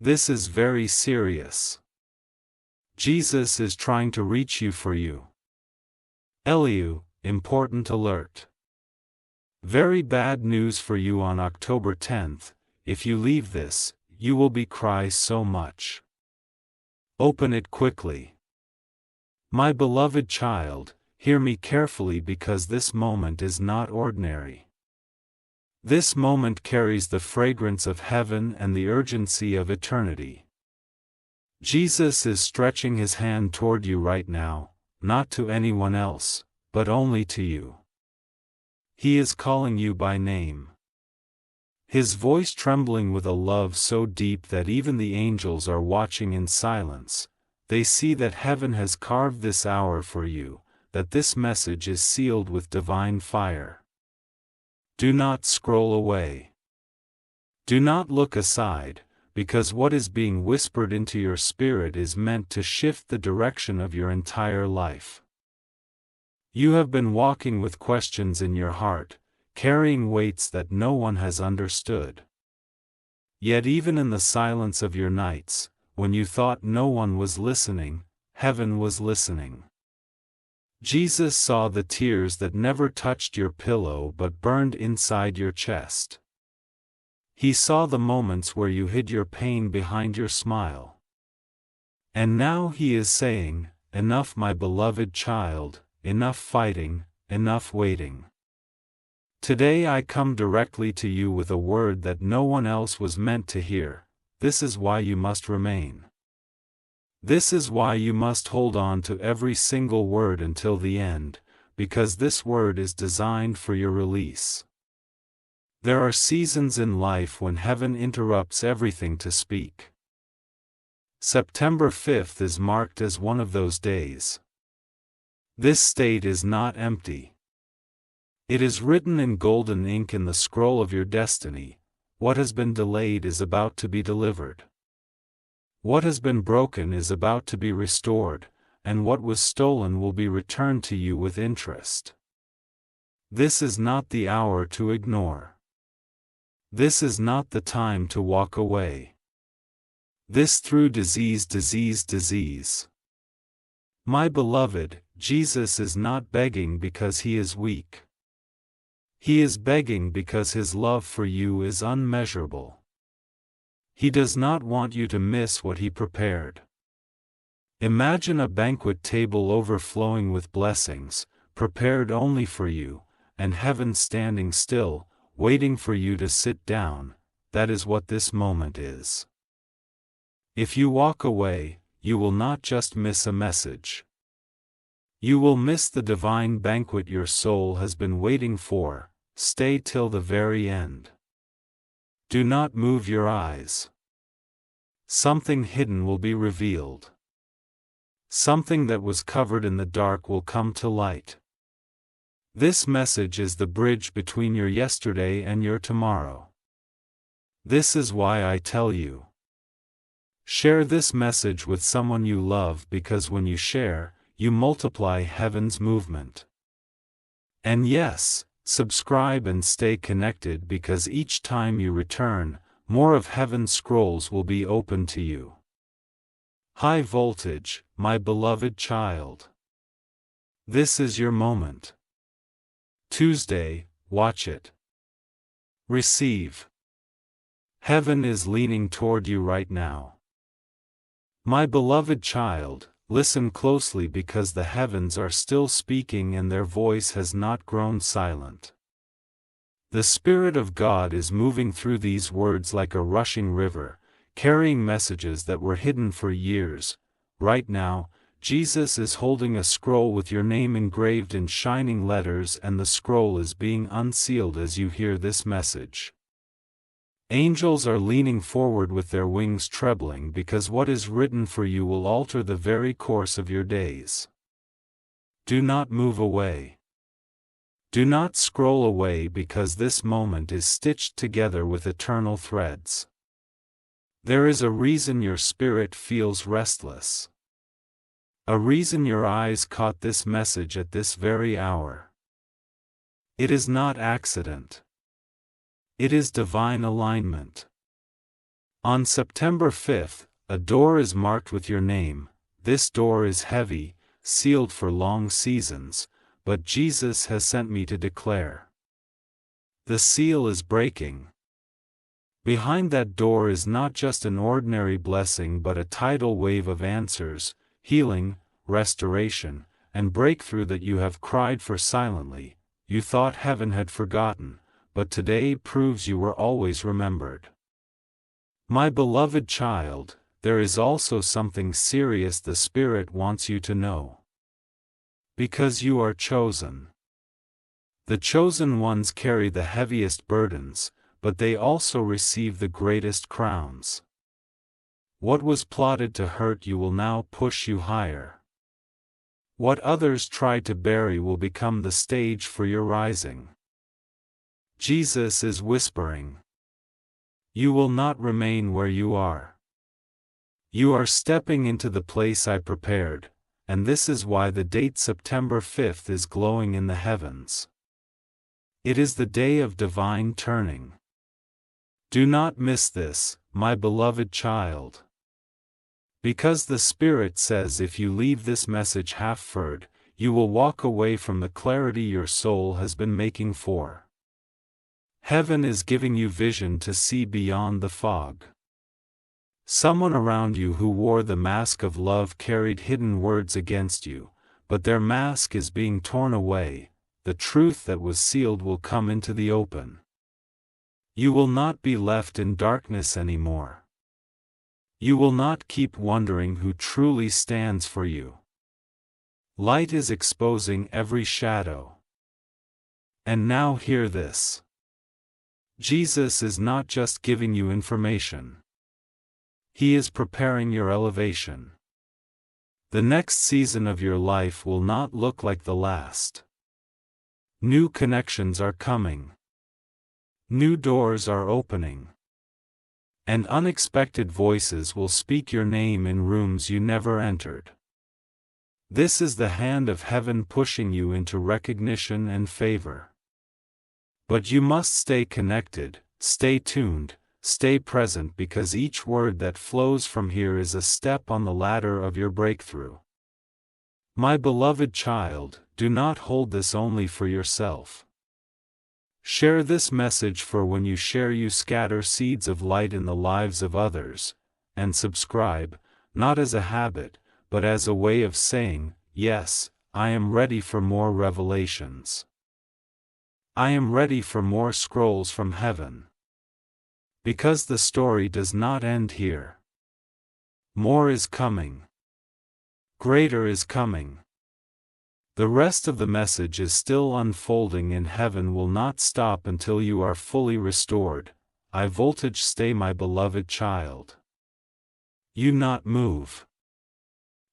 This is very serious. Jesus is trying to reach you for you. Elihu, important alert. Very bad news for you on October 10th, if you leave this, you will be cry so much. Open it quickly. My beloved child, hear me carefully because this moment is not ordinary. This moment carries the fragrance of heaven and the urgency of eternity. Jesus is stretching his hand toward you right now, not to anyone else, but only to you. He is calling you by name. His voice trembling with a love so deep that even the angels are watching in silence. They see that heaven has carved this hour for you, that this message is sealed with divine fire. Do not scroll away. Do not look aside, because what is being whispered into your spirit is meant to shift the direction of your entire life. You have been walking with questions in your heart, carrying weights that no one has understood. Yet even in the silence of your nights, when you thought no one was listening, heaven was listening. Jesus saw the tears that never touched your pillow but burned inside your chest. He saw the moments where you hid your pain behind your smile. And now he is saying, enough my beloved child, enough fighting, enough waiting. Today I come directly to you with a word that no one else was meant to hear. This is why you must remain. This is why you must hold on to every single word until the end, because this word is designed for your release. There are seasons in life when heaven interrupts everything to speak. September 5th is marked as one of those days. This state is not empty. It is written in golden ink in the scroll of your destiny. What has been delayed is about to be delivered. What has been broken is about to be restored, and what was stolen will be returned to you with interest. This is not the hour to ignore. This is not the time to walk away. This through disease. My beloved, Jesus is not begging because he is weak. He is begging because his love for you is unmeasurable. He does not want you to miss what he prepared. Imagine a banquet table overflowing with blessings, prepared only for you, and heaven standing still, waiting for you to sit down. That is what this moment is. If you walk away, you will not just miss a message. You will miss the divine banquet your soul has been waiting for. Stay till the very end. Do not move your eyes. Something hidden will be revealed. Something that was covered in the dark will come to light. This message is the bridge between your yesterday and your tomorrow. This is why I tell you. Share this message with someone you love, because when you share, you multiply heaven's movement. And yes, subscribe and stay connected, because each time you return, more of heaven's scrolls will be open to you. High voltage, my beloved child. This is your moment. Tuesday, watch it. Receive. Heaven is leaning toward you right now. My beloved child, listen closely, because the heavens are still speaking and their voice has not grown silent. The Spirit of God is moving through these words like a rushing river, carrying messages that were hidden for years. Right now, Jesus is holding a scroll with your name engraved in shining letters, and the scroll is being unsealed as you hear this message. Angels are leaning forward with their wings trebling, because what is written for you will alter the very course of your days. Do not move away. Do not scroll away, because this moment is stitched together with eternal threads. There is a reason your spirit feels restless. A reason your eyes caught this message at this very hour. It is not accident. It is divine alignment. On September 5th, a door is marked with your name. This door is heavy, sealed for long seasons, but Jesus has sent me to declare. The seal is breaking. Behind that door is not just an ordinary blessing but a tidal wave of answers, healing, restoration, and breakthrough that you have cried for silently. You thought heaven had forgotten, but today proves you were always remembered. My beloved child, there is also something serious the Spirit wants you to know. Because you are chosen. The chosen ones carry the heaviest burdens, but they also receive the greatest crowns. What was plotted to hurt you will now push you higher. What others tried to bury will become the stage for your rising. Jesus is whispering. You will not remain where you are. You are stepping into the place I prepared, and this is why the date September 5th is glowing in the heavens. It is the day of divine turning. Do not miss this, my beloved child. Because the Spirit says if you leave this message half-heard, you will walk away from the clarity your soul has been making for. Heaven is giving you vision to see beyond the fog. Someone around you who wore the mask of love carried hidden words against you, but their mask is being torn away. The truth that was sealed will come into the open. You will not be left in darkness anymore. You will not keep wondering who truly stands for you. Light is exposing every shadow. And now hear this. Jesus is not just giving you information. He is preparing your elevation. The next season of your life will not look like the last. New connections are coming. New doors are opening. And unexpected voices will speak your name in rooms you never entered. This is the hand of heaven pushing you into recognition and favor. But you must stay connected, stay tuned, stay present because each word that flows from here is a step on the ladder of your breakthrough. My beloved child, do not hold this only for yourself. Share this message for when you share you scatter seeds of light in the lives of others, and subscribe, not as a habit, but as a way of saying, yes, I am ready for more revelations. I am ready for more scrolls from heaven. Because the story does not end here. More is coming. Greater is coming. The rest of the message is still unfolding and heaven will not stop until you are fully restored. High voltage stay my beloved child. You not move.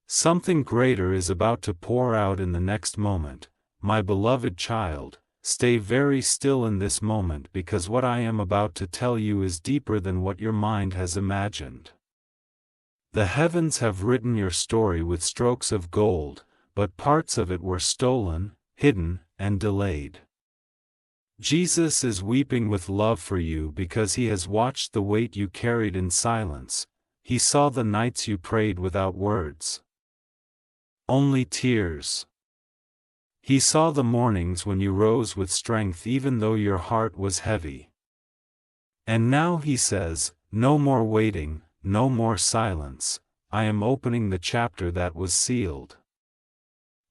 Something greater is about to pour out in the next moment, my beloved child. Stay very still in this moment because what I am about to tell you is deeper than what your mind has imagined. The heavens have written your story with strokes of gold, but parts of it were stolen, hidden, and delayed. Jesus is weeping with love for you because he has watched the weight you carried in silence. He saw the nights you prayed without words. Only tears. He saw the mornings when you rose with strength even though your heart was heavy. And now he says, no more waiting, no more silence, I am opening the chapter that was sealed.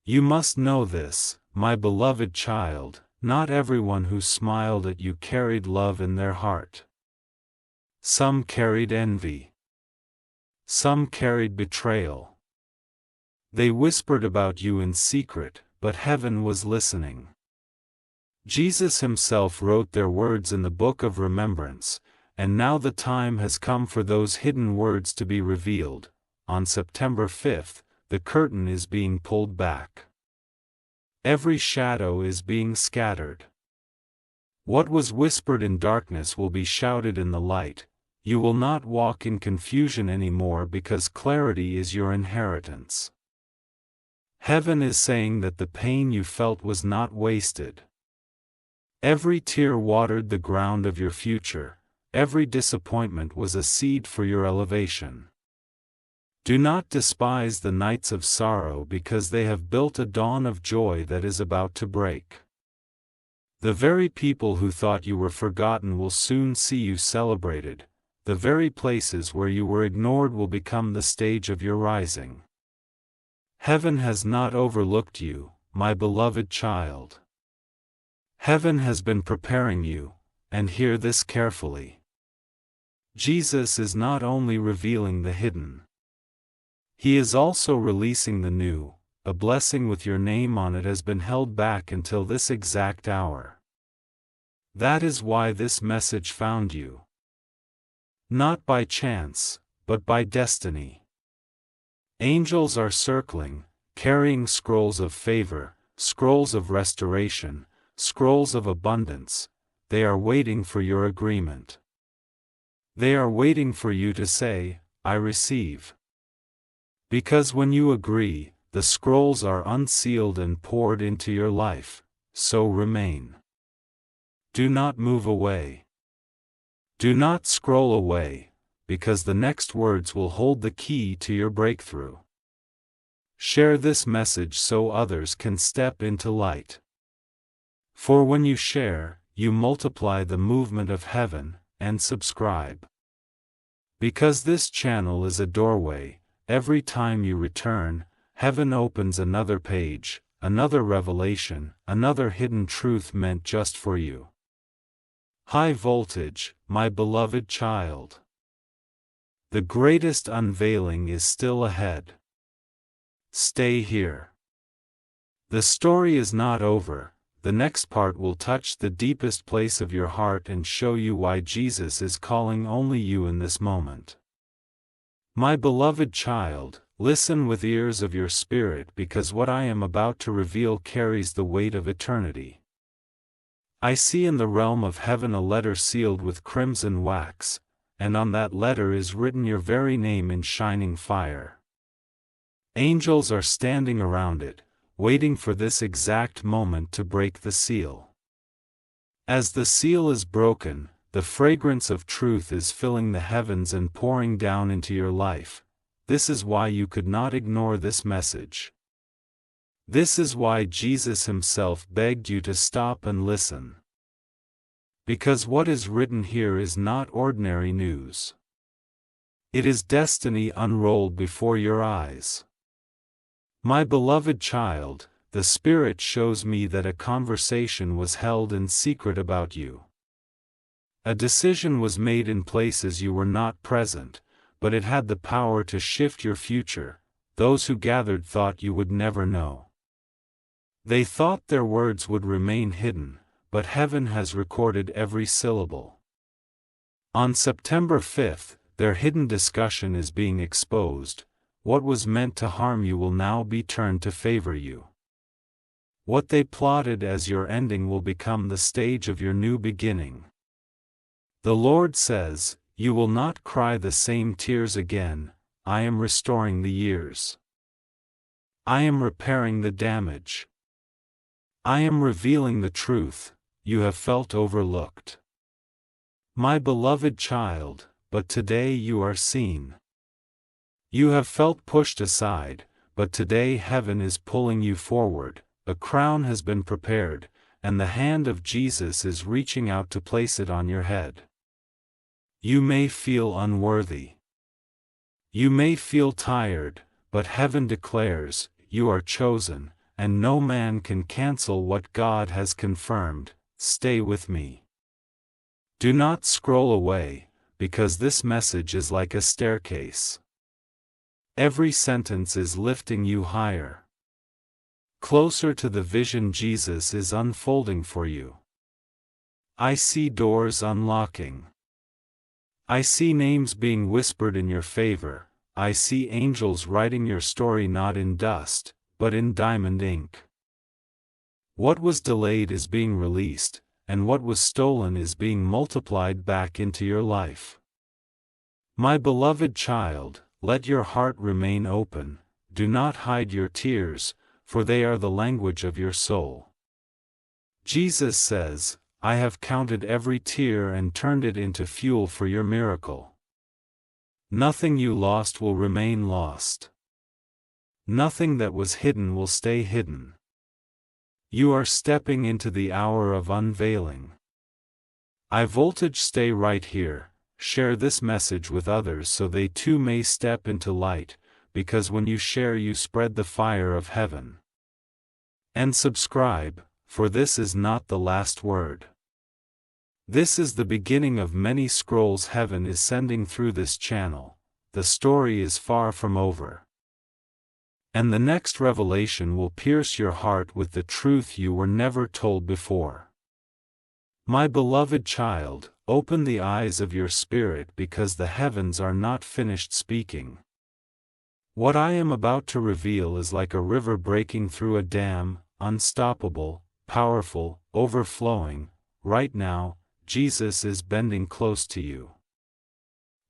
You must know this, my beloved child, not everyone who smiled at you carried love in their heart. Some carried envy. Some carried betrayal. They whispered about you in secret, but heaven was listening. Jesus himself wrote their words in the book of remembrance, and now the time has come for those hidden words to be revealed. On September 5th, the curtain is being pulled back. Every shadow is being scattered. What was whispered in darkness will be shouted in the light. You will not walk in confusion anymore because clarity is your inheritance. Heaven is saying that the pain you felt was not wasted. Every tear watered the ground of your future, every disappointment was a seed for your elevation. Do not despise the nights of sorrow because they have built a dawn of joy that is about to break. The very people who thought you were forgotten will soon see you celebrated. The very places where you were ignored will become the stage of your rising. Heaven has not overlooked you, my beloved child. Heaven has been preparing you, and hear this carefully. Jesus is not only revealing the hidden. He is also releasing the new. A blessing with your name on it has been held back until this exact hour. That is why this message found you. Not by chance, but by destiny. Angels are circling, carrying scrolls of favor, scrolls of restoration, scrolls of abundance. They are waiting for your agreement. They are waiting for you to say, I receive. Because when you agree, the scrolls are unsealed and poured into your life, so remain. Do not move away. Do not scroll away, because the next words will hold the key to your breakthrough. Share this message so others can step into light. For when you share, you multiply the movement of heaven, and subscribe. Because this channel is a doorway, every time you return, heaven opens another page, another revelation, another hidden truth meant just for you. High voltage, my beloved child. The greatest unveiling is still ahead. Stay here. The story is not over. The next part will touch the deepest place of your heart and show you why Jesus is calling only you in this moment. My beloved child, listen with ears of your spirit because what I am about to reveal carries the weight of eternity. I see in the realm of heaven a letter sealed with crimson wax, and on that letter is written your very name in shining fire. Angels are standing around it, waiting for this exact moment to break the seal. As the seal is broken, the fragrance of truth is filling the heavens and pouring down into your life. This is why you could not ignore this message. This is why Jesus himself begged you to stop and listen. Because what is written here is not ordinary news. It is destiny unrolled before your eyes. My beloved child, the Spirit shows me that a conversation was held in secret about you. A decision was made in places you were not present, but it had the power to shift your future. Those who gathered thought you would never know. They thought their words would remain hidden, but heaven has recorded every syllable. On September 5th, their hidden discussion is being exposed. What was meant to harm you will now be turned to favor you. What they plotted as your ending will become the stage of your new beginning. The Lord says, you will not cry the same tears again. I am restoring the years. I am repairing the damage. I am revealing the truth you have felt overlooked. My beloved child, but today you are seen. You have felt pushed aside, but today heaven is pulling you forward. A crown has been prepared, and the hand of Jesus is reaching out to place it on your head. You may feel unworthy. You may feel tired, but heaven declares, you are chosen, and no man can cancel what God has confirmed. Stay with me. Do not scroll away, because this message is like a staircase. Every sentence is lifting you higher. Closer to the vision Jesus is unfolding for you. I see doors unlocking. I see names being whispered in your favor. I see angels writing your story not in dust, but in diamond ink. What was delayed is being released, and what was stolen is being multiplied back into your life. My beloved child, let your heart remain open. Do not hide your tears, for they are the language of your soul. Jesus says, I have counted every tear and turned it into fuel for your miracle. Nothing you lost will remain lost. Nothing that was hidden will stay hidden. You are stepping into the hour of unveiling. High voltage, stay right here, share this message with others so they too may step into light, because when you share you spread the fire of heaven. And subscribe, for this is not the last word. This is the beginning of many scrolls heaven is sending through this channel. The story is far from over. And the next revelation will pierce your heart with the truth you were never told before. My beloved child, open the eyes of your spirit because the heavens are not finished speaking. What I am about to reveal is like a river breaking through a dam, unstoppable, powerful, overflowing. Right now, Jesus is bending close to you.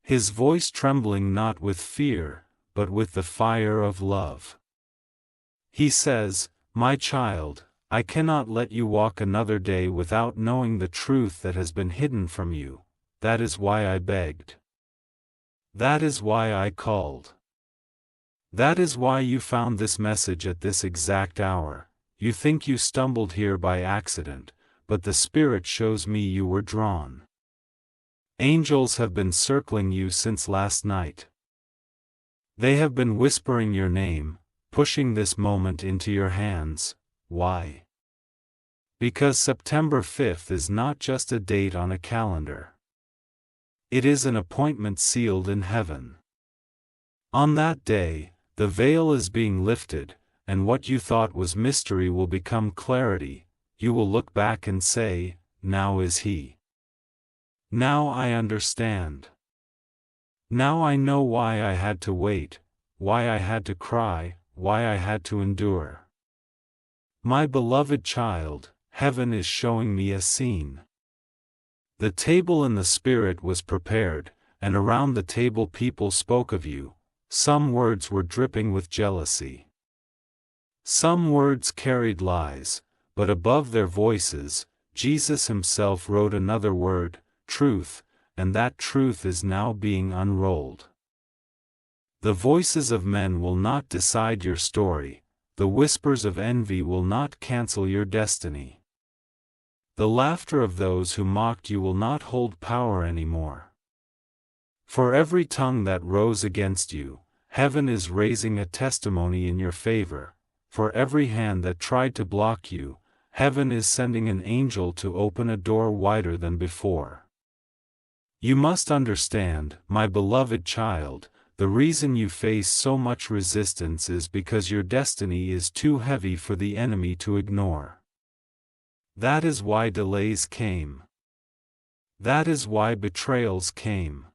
His voice trembling not with fear, but with the fire of love. He says, "My child, I cannot let you walk another day without knowing the truth that has been hidden from you. That is why I begged. That is why I called. That is why you found this message at this exact hour. You think you stumbled here by accident, but the Spirit shows me you were drawn. Angels have been circling you since last night. They have been whispering your name, pushing this moment into your hands. Why? Because September 5th is not just a date on a calendar. It is an appointment sealed in heaven. On that day, the veil is being lifted, and what you thought was mystery will become clarity. You will look back and say, "Now is He. Now I understand. Now I know why I had to wait, why I had to cry, why I had to endure." My beloved child, heaven is showing me a scene. The table in the Spirit was prepared, and around the table people spoke of you. Some words were dripping with jealousy. Some words carried lies, but above their voices, Jesus Himself wrote another word, truth, and that truth is now being unrolled. The voices of men will not decide your story, the whispers of envy will not cancel your destiny. The laughter of those who mocked you will not hold power anymore. For every tongue that rose against you, heaven is raising a testimony in your favor. For every hand that tried to block you, heaven is sending an angel to open a door wider than before. You must understand, my beloved child, the reason you face so much resistance is because your destiny is too heavy for the enemy to ignore. That is why delays came. That is why betrayals came.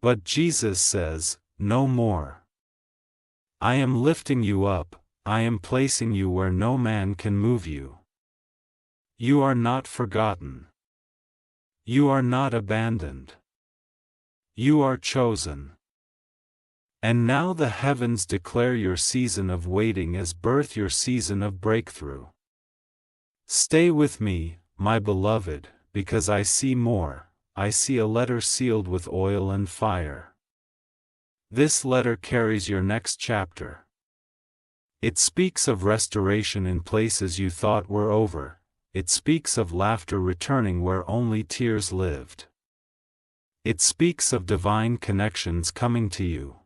But Jesus says, "No more. I am lifting you up, I am placing you where no man can move you. You are not forgotten. You are not abandoned. You are chosen." And now the heavens declare your season of waiting as birth your season of breakthrough. Stay with me, my beloved, because I see more. I see a letter sealed with oil and fire. This letter carries your next chapter. It speaks of restoration in places you thought were over. It speaks of laughter returning where only tears lived. It speaks of divine connections coming to you.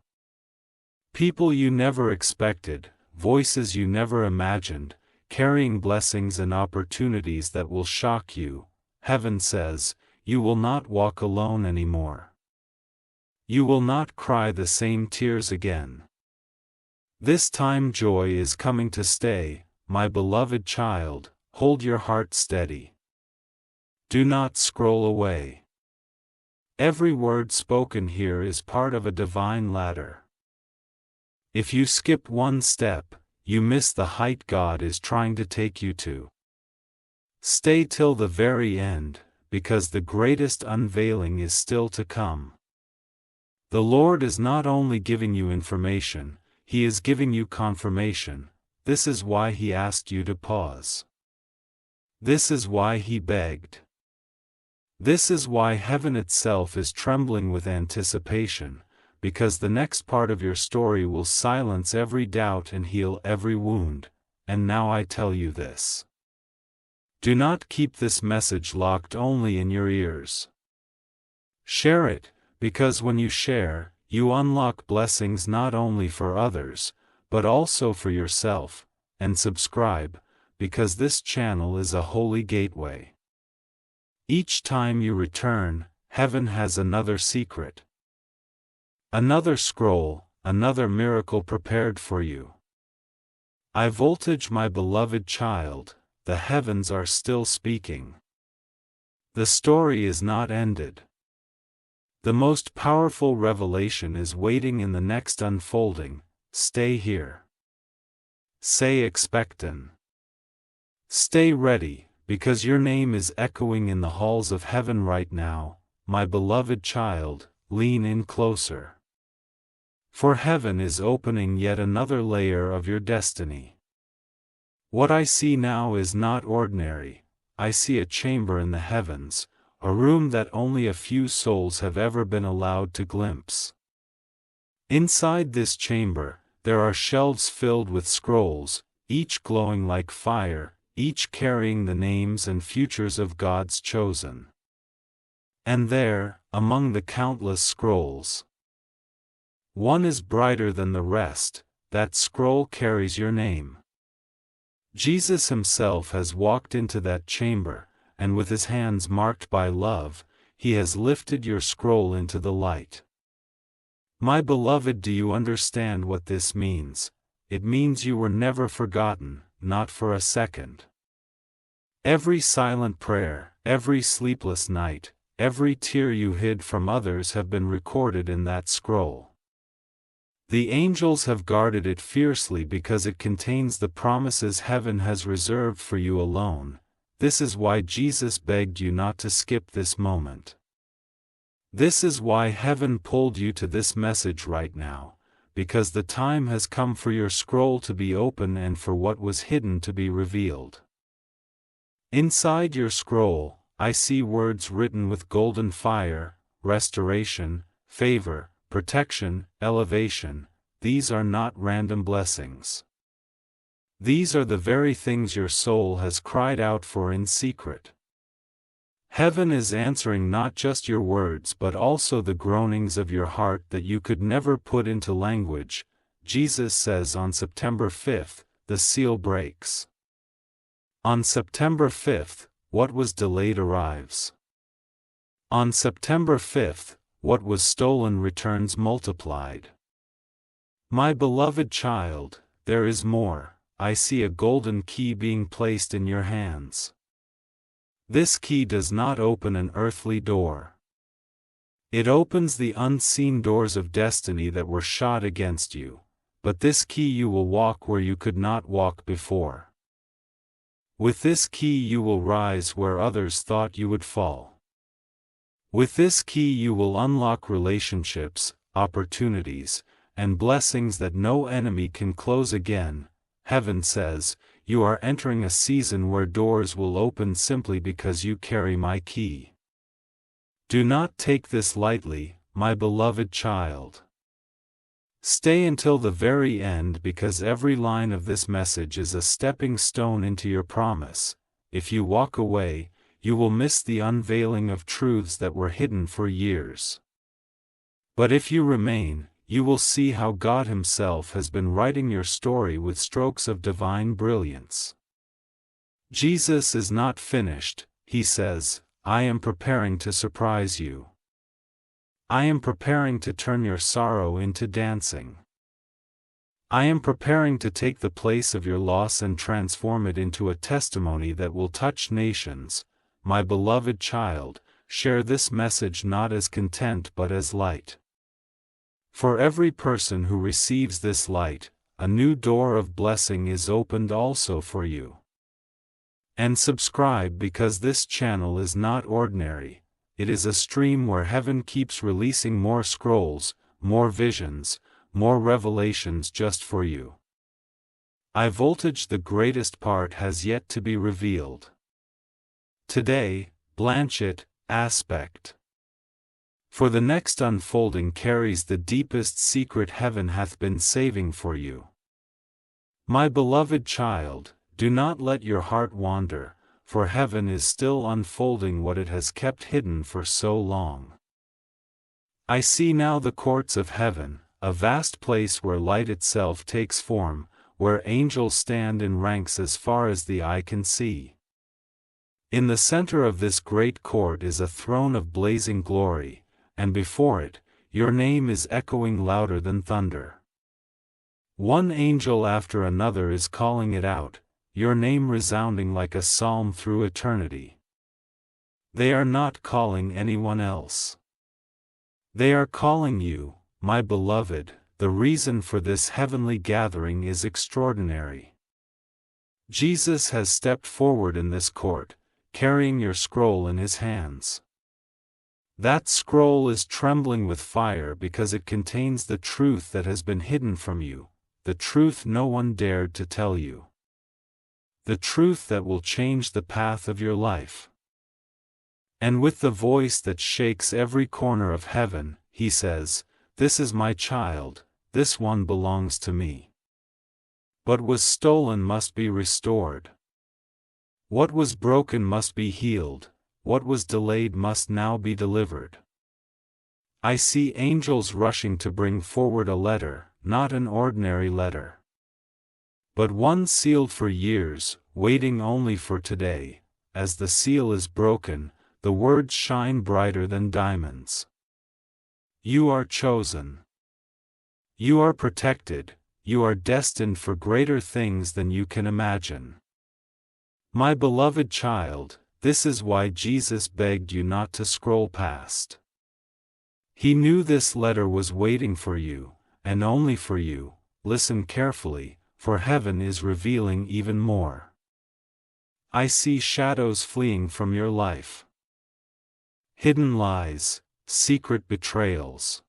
People you never expected, voices you never imagined, carrying blessings and opportunities that will shock you. Heaven says, you will not walk alone anymore. You will not cry the same tears again. This time joy is coming to stay, my beloved child, hold your heart steady. Do not scroll away. Every word spoken here is part of a divine ladder. If you skip one step, you miss the height God is trying to take you to. Stay till the very end, because the greatest unveiling is still to come. The Lord is not only giving you information, He is giving you confirmation. This is why He asked you to pause. This is why he begged. This is why heaven itself is trembling with anticipation, because the next part of your story will silence every doubt and heal every wound. And now I tell you this. Do not keep this message locked only in your ears. Share it, because when you share, you unlock blessings not only for others, but also for yourself, and subscribe, because this channel is a holy gateway. Each time you return, heaven has another secret. Another scroll, another miracle prepared for you. High voltage, my beloved child, the heavens are still speaking. The story is not ended. The most powerful revelation is waiting in the next unfolding. Stay here. Stay expectant. Stay ready, because your name is echoing in the halls of heaven right now, my beloved child. Lean in closer. For heaven is opening yet another layer of your destiny. What I see now is not ordinary. I see a chamber in the heavens, a room that only a few souls have ever been allowed to glimpse. Inside this chamber, there are shelves filled with scrolls, each glowing like fire, each carrying the names and futures of God's chosen. And there, among the countless scrolls, one is brighter than the rest. That scroll carries your name. Jesus himself has walked into that chamber, and with his hands marked by love, he has lifted your scroll into the light. My beloved, do you understand what this means? It means you were never forgotten, not for a second. Every silent prayer, every sleepless night, every tear you hid from others have been recorded in that scroll. The angels have guarded it fiercely because it contains the promises heaven has reserved for you alone. This is why Jesus begged you not to skip this moment. This is why heaven pulled you to this message right now, because the time has come for your scroll to be open and for what was hidden to be revealed. Inside your scroll, I see words written with golden fire: restoration, favor, protection, elevation. These are not random blessings. These are the very things your soul has cried out for in secret. Heaven is answering not just your words but also the groanings of your heart that you could never put into language. Jesus says on September 5th, the seal breaks. On September 5th, what was delayed arrives. On September 5th, what was stolen returns multiplied. My beloved child, there is more. I see a golden key being placed in your hands. This key does not open an earthly door. It opens the unseen doors of destiny that were shot against you, but this key you will walk where you could not walk before. With this key you will rise where others thought you would fall. With this key you will unlock relationships, opportunities, and blessings that no enemy can close again. Heaven says, you are entering a season where doors will open simply because you carry my key. Do not take this lightly, my beloved child. Stay until the very end, because every line of this message is a stepping stone into your promise. If you walk away, you will miss the unveiling of truths that were hidden for years. But if you remain, you will see how God Himself has been writing your story with strokes of divine brilliance. Jesus is not finished. He says, I am preparing to surprise you. I am preparing to turn your sorrow into dancing. I am preparing to take the place of your loss and transform it into a testimony that will touch nations. My beloved child, share this message not as content but as light. For every person who receives this light, a new door of blessing is opened also for you. And subscribe, because this channel is not ordinary. It is a stream where heaven keeps releasing more scrolls, more visions, more revelations just for you. High voltage, the greatest part has yet to be revealed. Today, blanch it, aspect. For the next unfolding carries the deepest secret heaven hath been saving for you. My beloved child, do not let your heart wander, for heaven is still unfolding what it has kept hidden for so long. I see now the courts of heaven, a vast place where light itself takes form, where angels stand in ranks as far as the eye can see. In the center of this great court is a throne of blazing glory, and before it, your name is echoing louder than thunder. One angel after another is calling it out, your name resounding like a psalm through eternity. They are not calling anyone else. They are calling you, my beloved. The reason for this heavenly gathering is extraordinary. Jesus has stepped forward in this court, carrying your scroll in his hands. That scroll is trembling with fire because it contains the truth that has been hidden from you, the truth no one dared to tell you. The truth that will change the path of your life. And with the voice that shakes every corner of heaven, he says, "This is my child, this one belongs to me." What was stolen must be restored. What was broken must be healed. What was delayed must now be delivered. I see angels rushing to bring forward a letter, not an ordinary letter, but one sealed for years, waiting only for today. As the seal is broken, the words shine brighter than diamonds. You are chosen. You are protected. You are destined for greater things than you can imagine. My beloved child, this is why Jesus begged you not to scroll past. He knew this letter was waiting for you, and only for you. Listen carefully, for heaven is revealing even more. I see shadows fleeing from your life. Hidden lies, secret betrayals.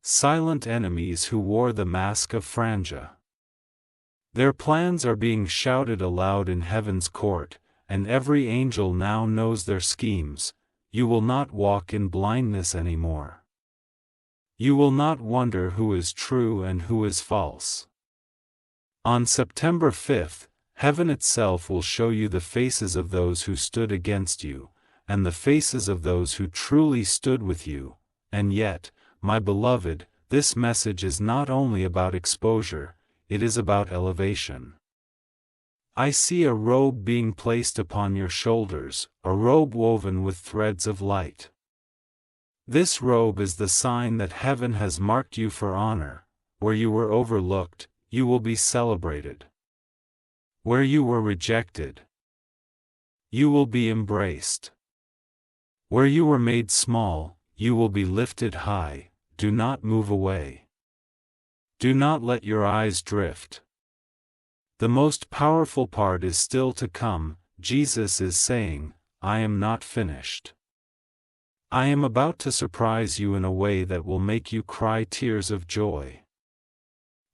Silent enemies who wore the mask of Franja. Their plans are being shouted aloud in heaven's court, and every angel now knows their schemes. You will not walk in blindness anymore. You will not wonder who is true and who is false. On September 5th, heaven itself will show you the faces of those who stood against you, and the faces of those who truly stood with you. And yet, my beloved, this message is not only about exposure, it is about elevation. I see a robe being placed upon your shoulders, a robe woven with threads of light. This robe is the sign that heaven has marked you for honor. Where you were overlooked, you will be celebrated. Where you were rejected, you will be embraced. Where you were made small, you will be lifted high. Do not move away. Do not let your eyes drift. The most powerful part is still to come. Jesus is saying, I am not finished. I am about to surprise you in a way that will make you cry tears of joy.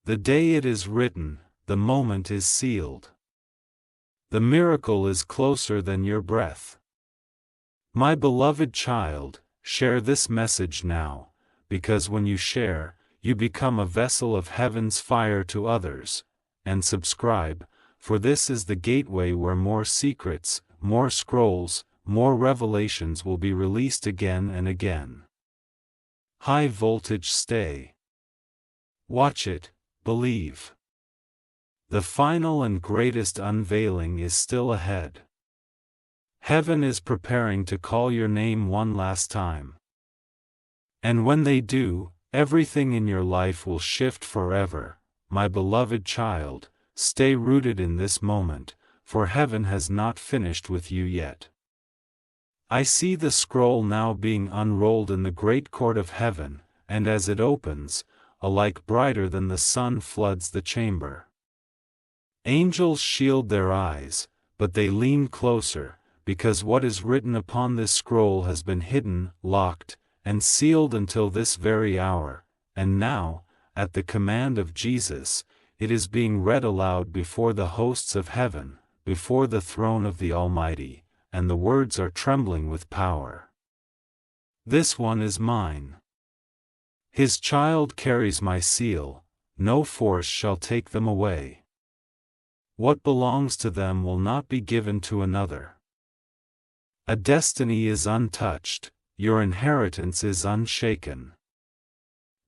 The day it is written, the moment is sealed. The miracle is closer than your breath. My beloved child, share this message now, because when you share, you become a vessel of heaven's fire to others. And subscribe, for this is the gateway where more secrets, more scrolls, more revelations will be released again and again. High voltage stay. Watch it, believe. The final and greatest unveiling is still ahead. Heaven is preparing to call your name one last time. And when they do, everything in your life will shift forever. My beloved child, stay rooted in this moment, for heaven has not finished with you yet. I see the scroll now being unrolled in the great court of heaven, and as it opens, a light brighter than the sun floods the chamber. Angels shield their eyes, but they lean closer, because what is written upon this scroll has been hidden, locked, and sealed until this very hour, and now, at the command of Jesus, it is being read aloud before the hosts of heaven, before the throne of the Almighty, and the words are trembling with power. This one is mine. His child carries my seal, no force shall take them away. What belongs to them will not be given to another. A destiny is untouched, your inheritance is unshaken.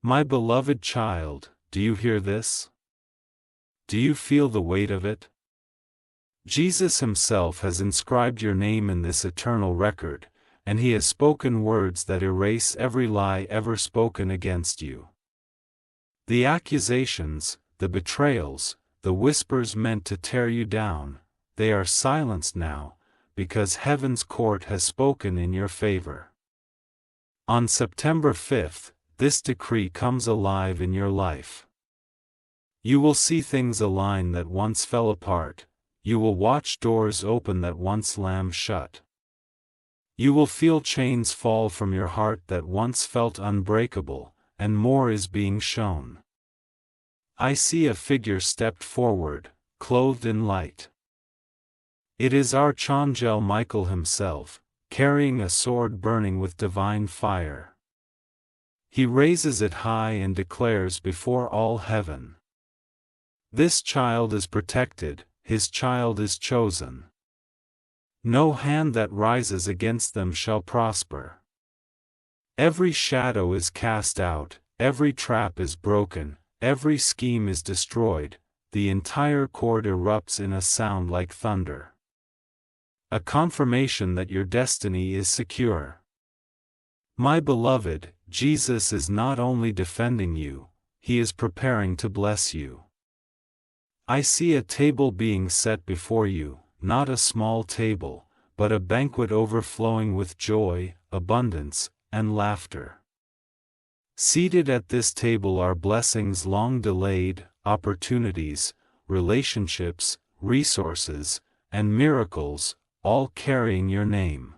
My beloved child, do you hear this? Do you feel the weight of it? Jesus himself has inscribed your name in this eternal record, and he has spoken words that erase every lie ever spoken against you. The accusations, the betrayals, the whispers meant to tear you down, they are silenced now, because heaven's court has spoken in your favor. On September 5th, this decree comes alive in your life. You will see things align that once fell apart, you will watch doors open that once slammed shut. You will feel chains fall from your heart that once felt unbreakable, and more is being shown. I see a figure stepped forward, clothed in light. It is Archangel Michael himself, carrying a sword burning with divine fire. He raises it high and declares before all heaven, "This child is protected, his child is chosen. No hand that rises against them shall prosper. Every shadow is cast out, every trap is broken, every scheme is destroyed, the entire court erupts in a sound like thunder. A confirmation that your destiny is secure. My beloved, Jesus is not only defending you, he is preparing to bless you. I see a table being set before you, not a small table, but a banquet overflowing with joy, abundance, and laughter. Seated at this table are blessings long delayed, opportunities, relationships, resources, and miracles, all carrying your name.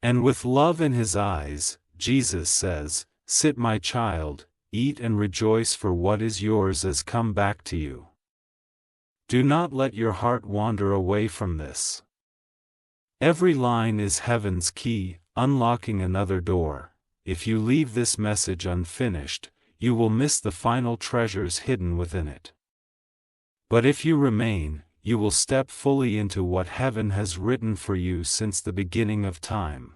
And with love in his eyes, Jesus says, "Sit, my child, eat and rejoice, for what is yours has come back to you." Do not let your heart wander away from this. Every line is heaven's key, unlocking another door. If you leave this message unfinished, you will miss the final treasures hidden within it. But if you remain, you will step fully into what heaven has written for you since the beginning of time.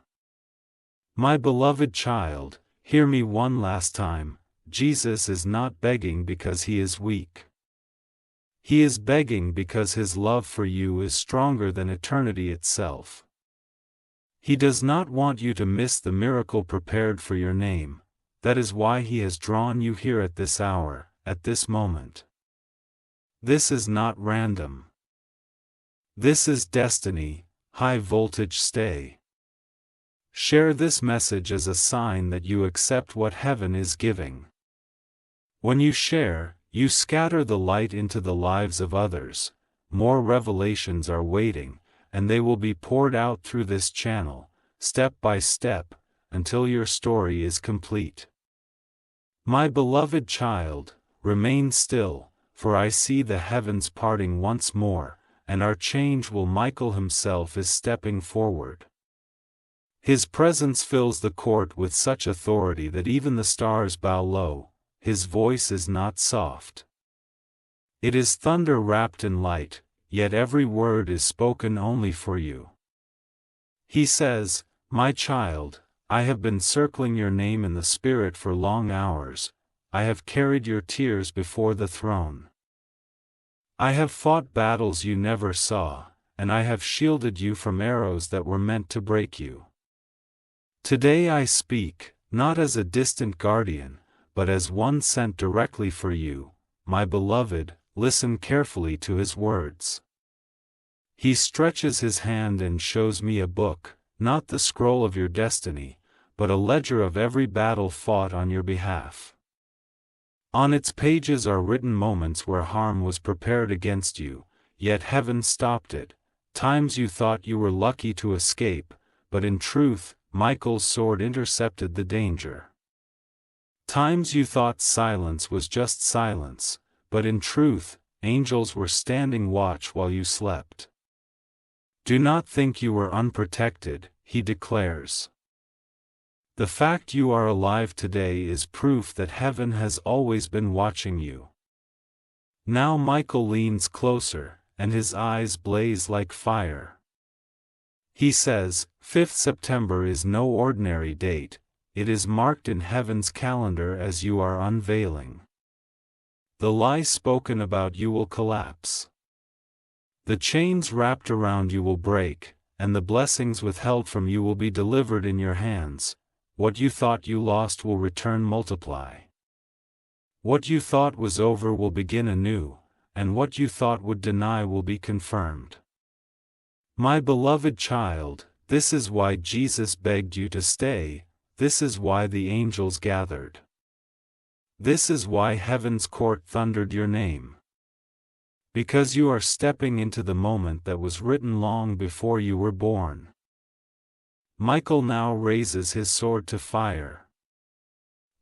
My beloved child, hear me one last time. Jesus is not begging because he is weak. He is begging because his love for you is stronger than eternity itself. He does not want you to miss the miracle prepared for your name. That is why he has drawn you here at this hour, at this moment. This is not random. This is destiny, high voltage stay. Share this message as a sign that you accept what heaven is giving. When you share, you scatter the light into the lives of others. More revelations are waiting, and they will be poured out through this channel, step by step, until your story is complete. My beloved child, remain still, for I see the heavens parting once more, and Archangel Michael himself is stepping forward. His presence fills the court with such authority that even the stars bow low. His voice is not soft. It is thunder wrapped in light, yet every word is spoken only for you. He says, "My child, I have been circling your name in the Spirit for long hours. I have carried your tears before the throne. I have fought battles you never saw, and I have shielded you from arrows that were meant to break you. Today I speak, not as a distant guardian, but as one sent directly for you. My beloved, listen carefully to his words." He stretches his hand and shows me a book, not the scroll of your destiny, but a ledger of every battle fought on your behalf. On its pages are written moments where harm was prepared against you, yet heaven stopped it, times you thought you were lucky to escape, but in truth, Michael's sword intercepted the danger. Times you thought silence was just silence, but in truth, angels were standing watch while you slept. Do not think you were unprotected, he declares. The fact you are alive today is proof that heaven has always been watching you. Now Michael leans closer, and his eyes blaze like fire. He says, 5th September is no ordinary date, it is marked in heaven's calendar as you are unveiling. The lie spoken about you will collapse. The chains wrapped around you will break, and the blessings withheld from you will be delivered in your hands. What you thought you lost will return multiply. What you thought was over will begin anew, and what you thought would deny will be confirmed. My beloved child, this is why Jesus begged you to stay, this is why the angels gathered. This is why heaven's court thundered your name. Because you are stepping into the moment that was written long before you were born. Michael now raises his sword to fire.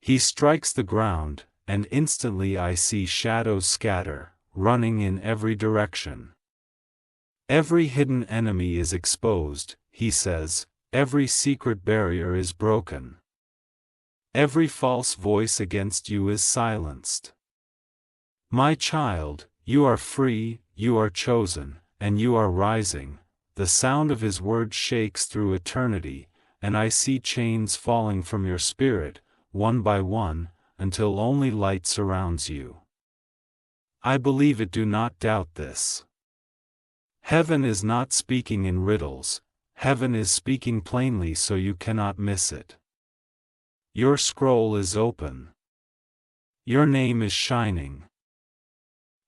He strikes the ground, and instantly I see shadows scatter, running in every direction. Every hidden enemy is exposed, he says, every secret barrier is broken. Every false voice against you is silenced. My child, you are free, you are chosen, and you are rising. The sound of his word shakes through eternity, and I see chains falling from your spirit, one by one, until only light surrounds you. I believe it, do not doubt this. Heaven is not speaking in riddles, heaven is speaking plainly so you cannot miss it. Your scroll is open. Your name is shining.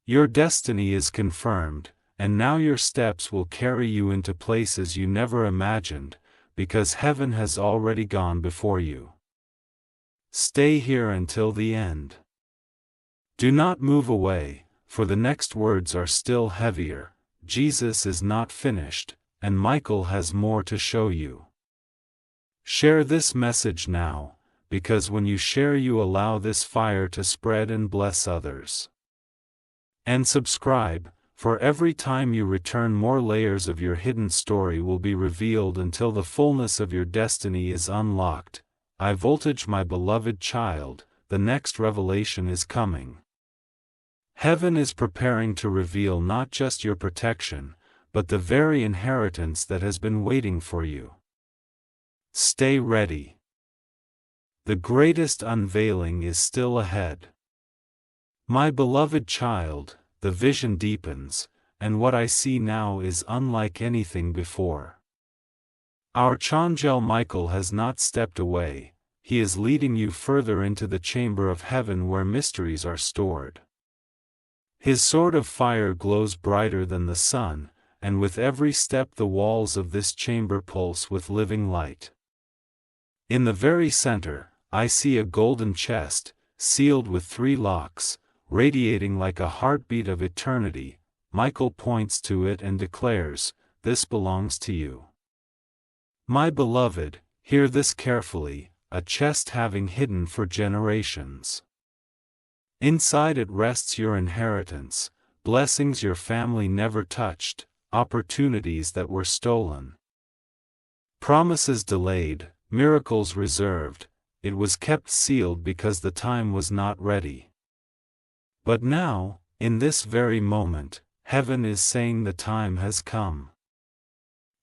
Your destiny is confirmed, and now your steps will carry you into places you never imagined, because heaven has already gone before you. Stay here until the end. Do not move away, for the next words are still heavier. Jesus is not finished, and Michael has more to show you. Share this message now, because when you share you allow this fire to spread and bless others. And subscribe, for every time you return more layers of your hidden story will be revealed until the fullness of your destiny is unlocked. High voltage, my beloved child, the next revelation is coming. Heaven is preparing to reveal not just your protection, but the very inheritance that has been waiting for you. Stay ready. The greatest unveiling is still ahead. My beloved child, the vision deepens, and what I see now is unlike anything before. Our Archangel Michael has not stepped away, he is leading you further into the chamber of heaven where mysteries are stored. His sword of fire glows brighter than the sun, and with every step the walls of this chamber pulse with living light. In the very center, I see a golden chest, sealed with 3 locks, radiating like a heartbeat of eternity. Michael points to it and declares, "This belongs to you." My beloved, hear this carefully, a chest having hidden for generations. Inside it rests your inheritance, blessings your family never touched, opportunities that were stolen. Promises delayed, miracles reserved, it was kept sealed because the time was not ready. But now, in this very moment, heaven is saying the time has come.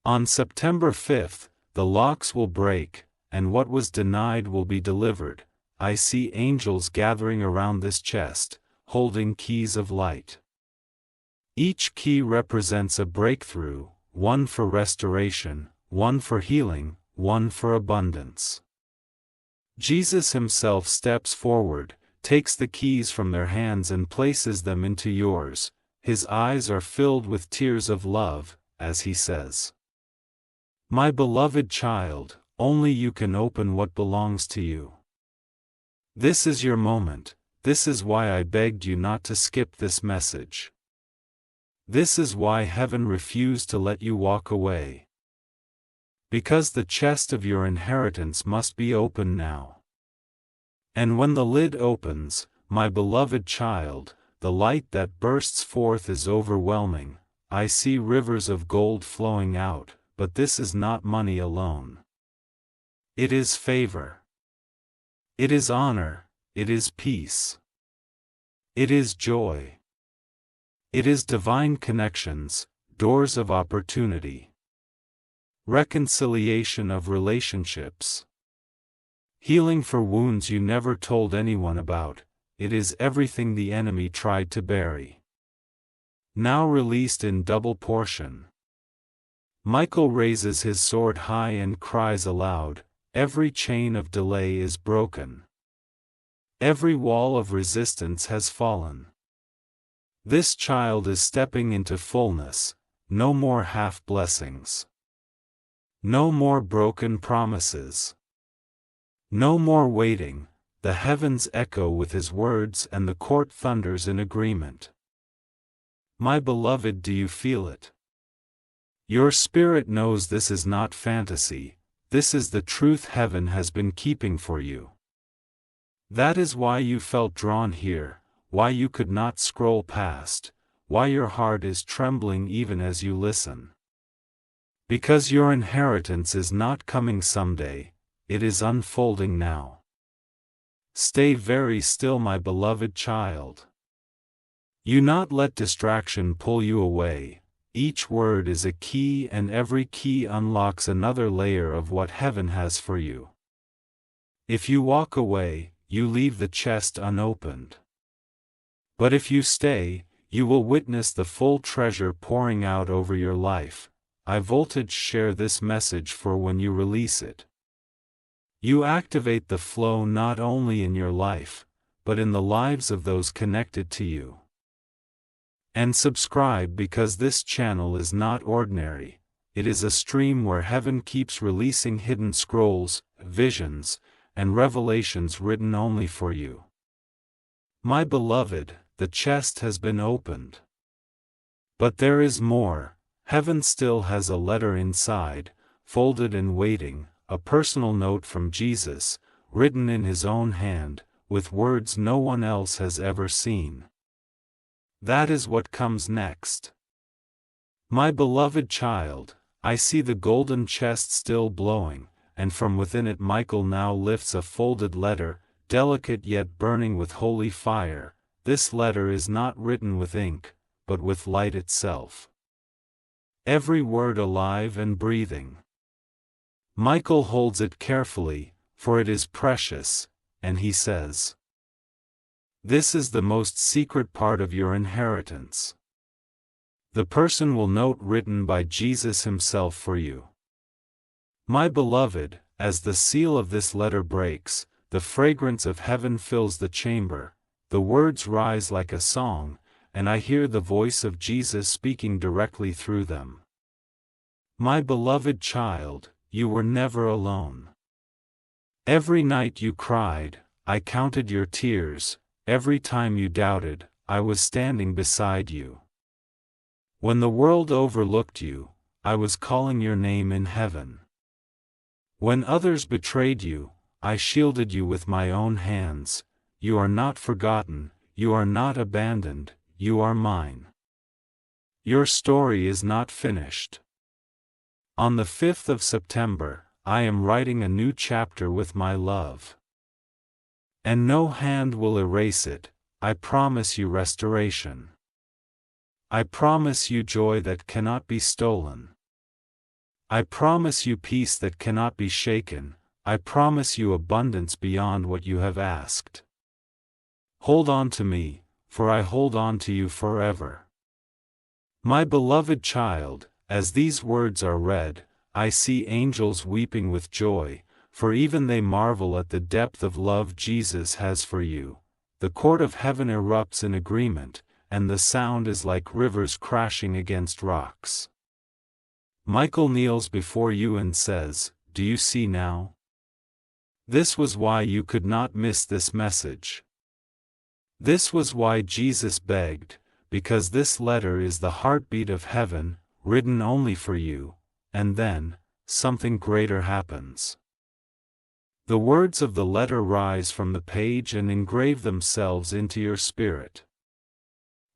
On September 5th, the locks will break, and what was denied will be delivered. I see angels gathering around this chest, holding keys of light. Each key represents a breakthrough, one for restoration, one for healing, one for abundance. Jesus himself steps forward, takes the keys from their hands and places them into yours. His eyes are filled with tears of love, as he says, "My beloved child, only you can open what belongs to you. This is your moment, this is why I begged you not to skip this message. This is why heaven refused to let you walk away. Because the chest of your inheritance must be open now. And when the lid opens, my beloved child, the light that bursts forth is overwhelming. I see rivers of gold flowing out, but this is not money alone. It is favor. It is honor, it is peace. It is joy. It is divine connections, doors of opportunity. Reconciliation of relationships. Healing for wounds you never told anyone about. It is everything the enemy tried to bury, now released in double portion. Michael raises his sword high and cries aloud, every chain of delay is broken. Every wall of resistance has fallen. This child is stepping into fullness, no more half blessings. No more broken promises. No more waiting. The heavens echo with his words and the court thunders in agreement. My beloved, do you feel it? Your spirit knows this is not fantasy, this is the truth heaven has been keeping for you. That is why you felt drawn here, why you could not scroll past, why your heart is trembling even as you listen. Because your inheritance is not coming someday, it is unfolding now. Stay very still, my beloved child. You not let distraction pull you away. Each word is a key and every key unlocks another layer of what heaven has for you. If you walk away, you leave the chest unopened. But if you stay, you will witness the full treasure pouring out over your life. High voltage, share this message for when you release it. You activate the flow not only in your life, but in the lives of those connected to you. And subscribe, because this channel is not ordinary, it is a stream where heaven keeps releasing hidden scrolls, visions, and revelations written only for you. My beloved, the chest has been opened. But there is more. Heaven still has a letter inside, folded and waiting. A personal note from Jesus, written in his own hand, with words no one else has ever seen. That is what comes next. My beloved child, I see the golden chest still blowing, and from within it Michael now lifts a folded letter, delicate yet burning with holy fire. This letter is not written with ink, but with light itself. Every word alive and breathing. Michael holds it carefully, for it is precious, and he says, this is the most secret part of your inheritance. The person will note written by Jesus himself for you. My beloved, as the seal of this letter breaks, the fragrance of heaven fills the chamber, the words rise like a song, and I hear the voice of Jesus speaking directly through them. My beloved child, you were never alone. Every night you cried, I counted your tears. Every time you doubted, I was standing beside you. When the world overlooked you, I was calling your name in heaven. When others betrayed you, I shielded you with my own hands. You are not forgotten, you are not abandoned, you are mine. Your story is not finished. On the 5th of September, I am writing a new chapter with my love. And no hand will erase it. I promise you restoration. I promise you joy that cannot be stolen. I promise you peace that cannot be shaken. I promise you abundance beyond what you have asked. Hold on to me, for I hold on to you forever. My beloved child, as these words are read, I see angels weeping with joy, for even they marvel at the depth of love Jesus has for you. The court of heaven erupts in agreement, and the sound is like rivers crashing against rocks. Michael kneels before you and says, do you see now? This was why you could not miss this message. This was why Jesus begged, because this letter is the heartbeat of heaven, written only for you, and then, something greater happens. The words of the letter rise from the page and engrave themselves into your spirit.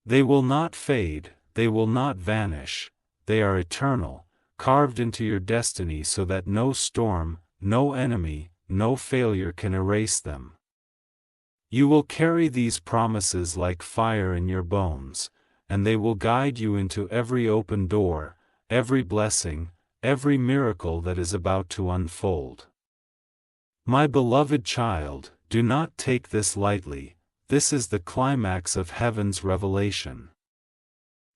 They will not fade, they will not vanish, they are eternal, carved into your destiny so that no storm, no enemy, no failure can erase them. You will carry these promises like fire in your bones, and they will guide you into every open door, every blessing, every miracle that is about to unfold. My beloved child, do not take this lightly. This is the climax of heaven's revelation.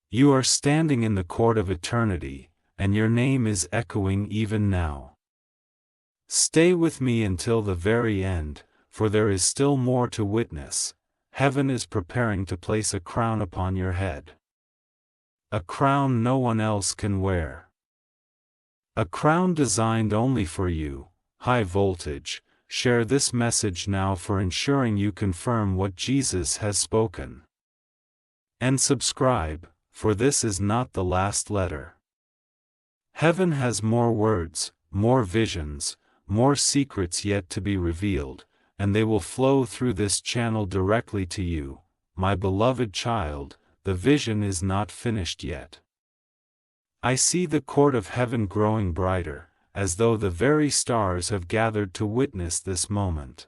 You are standing in the court of eternity, and your name is echoing even now. Stay with me until the very end, for there is still more to witness. Heaven is preparing to place a crown upon your head. A crown no one else can wear. A crown designed only for you. High voltage, share this message now for ensuring you confirm what Jesus has spoken. And subscribe, for this is not the last letter. Heaven has more words, more visions, more secrets yet to be revealed, and they will flow through this channel directly to you, my beloved child. The vision is not finished yet. I see the court of heaven growing brighter, as though the very stars have gathered to witness this moment.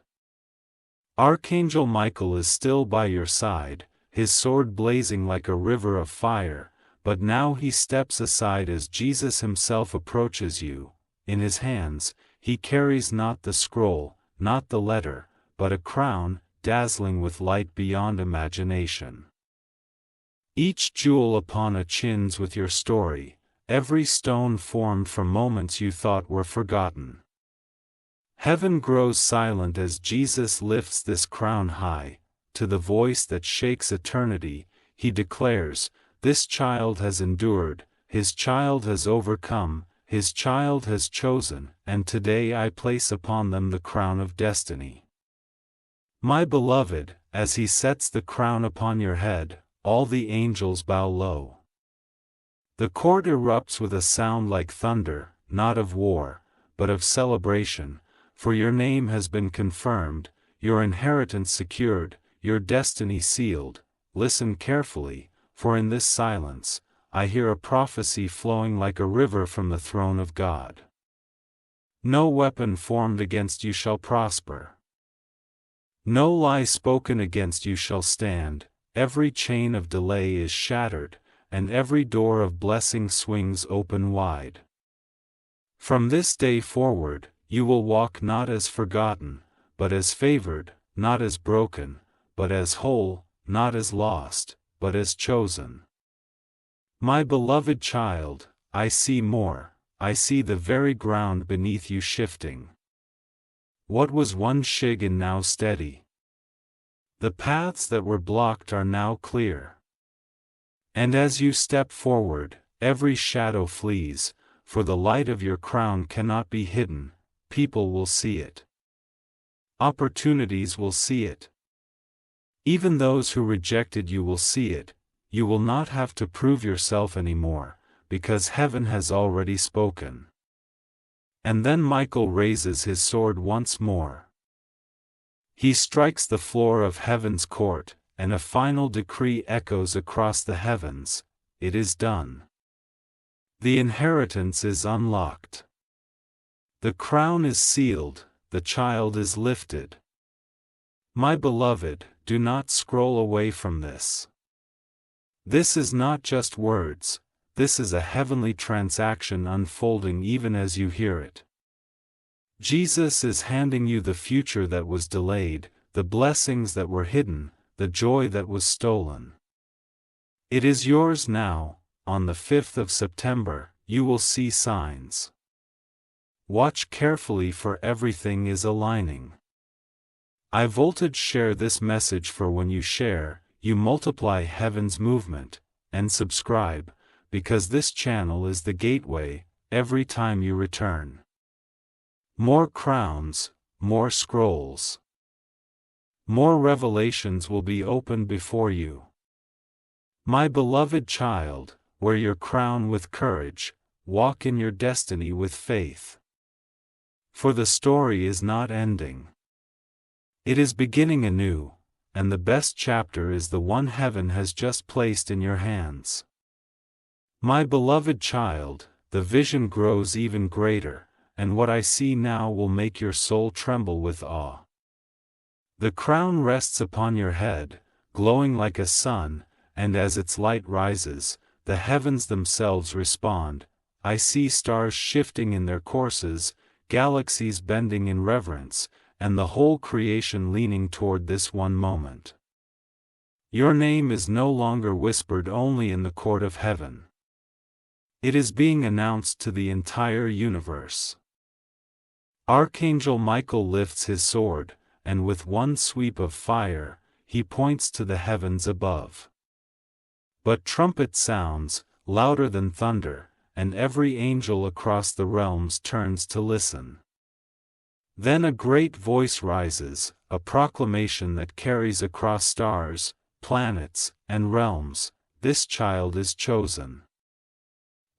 Archangel Michael is still by your side, his sword blazing like a river of fire, but now he steps aside as Jesus himself approaches you. In his hands, he carries not the scroll, not the letter, but a crown, dazzling with light beyond imagination. Each jewel upon a chins with your story, every stone formed from moments you thought were forgotten. Heaven grows silent as Jesus lifts this crown high. To the voice that shakes eternity, he declares, "This child has endured, his child has overcome, his child has chosen, and today I place upon them the crown of destiny." My beloved, as he sets the crown upon your head, all the angels bow low. The court erupts with a sound like thunder, not of war, but of celebration, for your name has been confirmed, your inheritance secured, your destiny sealed. Listen carefully, for in this silence, I hear a prophecy flowing like a river from the throne of God. No weapon formed against you shall prosper. No lie spoken against you shall stand. Every chain of delay is shattered, and every door of blessing swings open wide. From this day forward, you will walk not as forgotten, but as favored, not as broken, but as whole, not as lost, but as chosen. My beloved child, I see more. I see the very ground beneath you shifting. What was once shaken now steady. The paths that were blocked are now clear. And as you step forward, every shadow flees, for the light of your crown cannot be hidden. People will see it. Opportunities will see it. Even those who rejected you will see it. You will not have to prove yourself anymore, because heaven has already spoken. And then Michael raises his sword once more. He strikes the floor of heaven's court, and a final decree echoes across the heavens. It is done. The inheritance is unlocked. The crown is sealed, the child is lifted. My beloved, do not scroll away from this. This is not just words, this is a heavenly transaction unfolding even as you hear it. Jesus is handing you the future that was delayed, the blessings that were hidden, the joy that was stolen. It is yours now. On the 5th of September, you will see signs. Watch carefully, for everything is aligning. I voltage share this message, for when you share, you multiply heaven's movement, and subscribe, because this channel is the gateway, every time you return. More crowns, more scrolls. More revelations will be opened before you. My beloved child, wear your crown with courage, walk in your destiny with faith. For the story is not ending. It is beginning anew, and the best chapter is the one heaven has just placed in your hands. My beloved child, the vision grows even greater, and what I see now will make your soul tremble with awe. The crown rests upon your head, glowing like a sun, and as its light rises, the heavens themselves respond. I see stars shifting in their courses, galaxies bending in reverence, and the whole creation leaning toward this one moment. Your name is no longer whispered only in the court of heaven. It is being announced to the entire universe. Archangel Michael lifts his sword, and with one sweep of fire, he points to the heavens above. But trumpet sounds, louder than thunder, and every angel across the realms turns to listen. Then a great voice rises, a proclamation that carries across stars, planets, and realms: this child is chosen.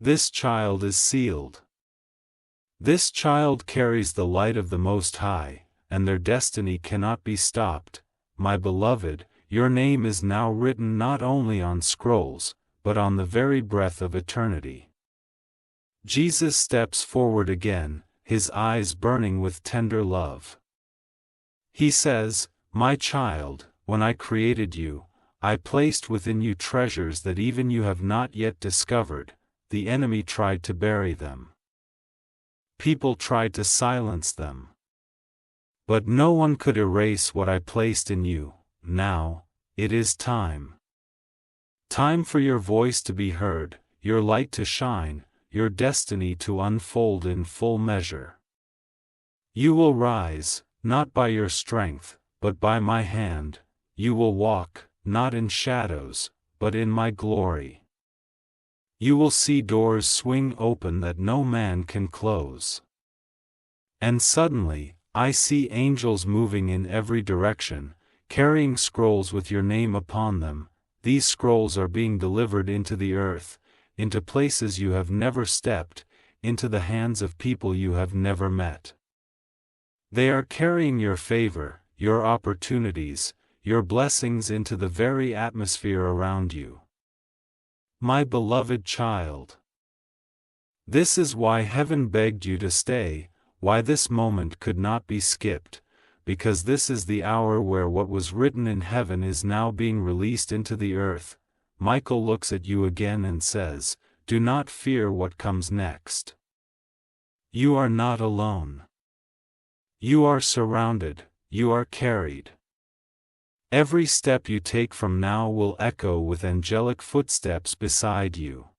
This child is sealed. This child carries the light of the Most High, and their destiny cannot be stopped. My beloved, your name is now written not only on scrolls, but on the very breath of eternity. Jesus steps forward again, his eyes burning with tender love. He says, "My child, when I created you, I placed within you treasures that even you have not yet discovered. The enemy tried to bury them. People tried to silence them. But no one could erase what I placed in you. Now, it is time. Time for your voice to be heard, your light to shine, your destiny to unfold in full measure. You will rise, not by your strength, but by my hand. You will walk, not in shadows, but in my glory. You will see doors swing open that no man can close." And suddenly, I see angels moving in every direction, carrying scrolls with your name upon them. These scrolls are being delivered into the earth, into places you have never stepped, into the hands of people you have never met. They are carrying your favor, your opportunities, your blessings into the very atmosphere around you. My beloved child. This is why heaven begged you to stay, why this moment could not be skipped, because this is the hour where what was written in heaven is now being released into the earth. Michael looks at you again and says, "Do not fear what comes next. You are not alone. You are surrounded, you are carried. Every step you take from now will echo with angelic footsteps beside you.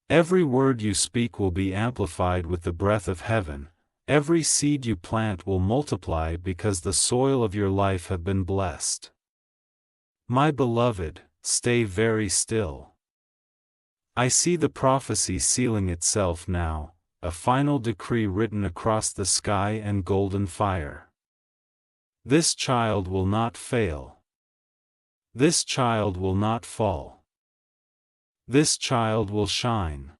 Every word you speak will be amplified with the breath of heaven. Every seed you plant will multiply because the soil of your life have been blessed. My beloved, stay very still. I see the prophecy sealing itself now, a final decree written across the sky and golden fire. This child will not fail. This child will not fall. This child will shine.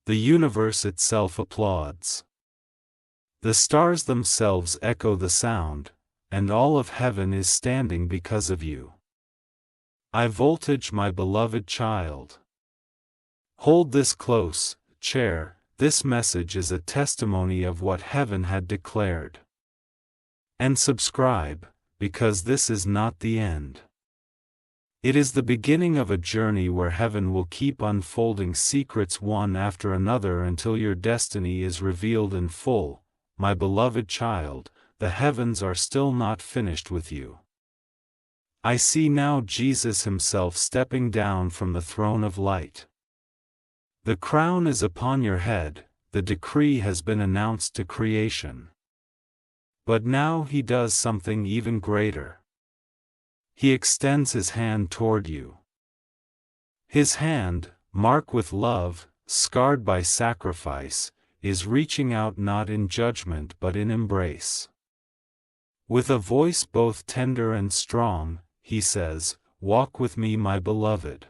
The universe itself applauds. The stars themselves echo the sound, and all of heaven is standing because of you. High voltage, my beloved child. Hold this close, chair. This message is a testimony of what heaven had declared. And subscribe, because this is not the end. It is the beginning of a journey where heaven will keep unfolding secrets one after another until your destiny is revealed in full. My beloved child, the heavens are still not finished with you. I see now Jesus himself stepping down from the throne of light. The crown is upon your head, the decree has been announced to creation. But now he does something even greater. He extends his hand toward you. His hand, marked with love, scarred by sacrifice, is reaching out not in judgment but in embrace. With a voice both tender and strong, he says, "Walk with me, my beloved.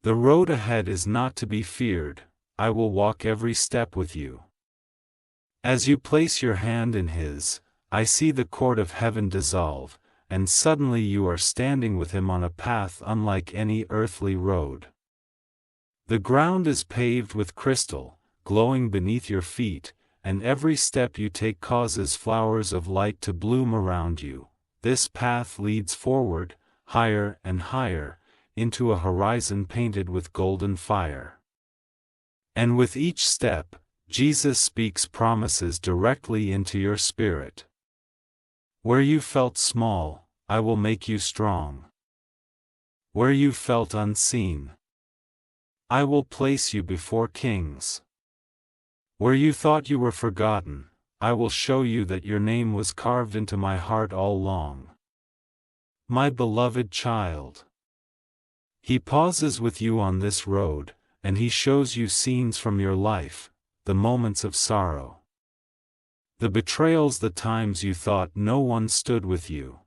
The road ahead is not to be feared, I will walk every step with you." As you place your hand in his, I see the court of heaven dissolve, and suddenly you are standing with him on a path unlike any earthly road. The ground is paved with crystal, glowing beneath your feet, and every step you take causes flowers of light to bloom around you. This path leads forward, higher and higher, into a horizon painted with golden fire. And with each step, Jesus speaks promises directly into your spirit. Where you felt small, I will make you strong. Where you felt unseen, I will place you before kings. Where you thought you were forgotten, I will show you that your name was carved into my heart all along. My beloved child. He pauses with you on this road, and he shows you scenes from your life, the moments of sorrow, the betrayals, the times you thought no one stood with you.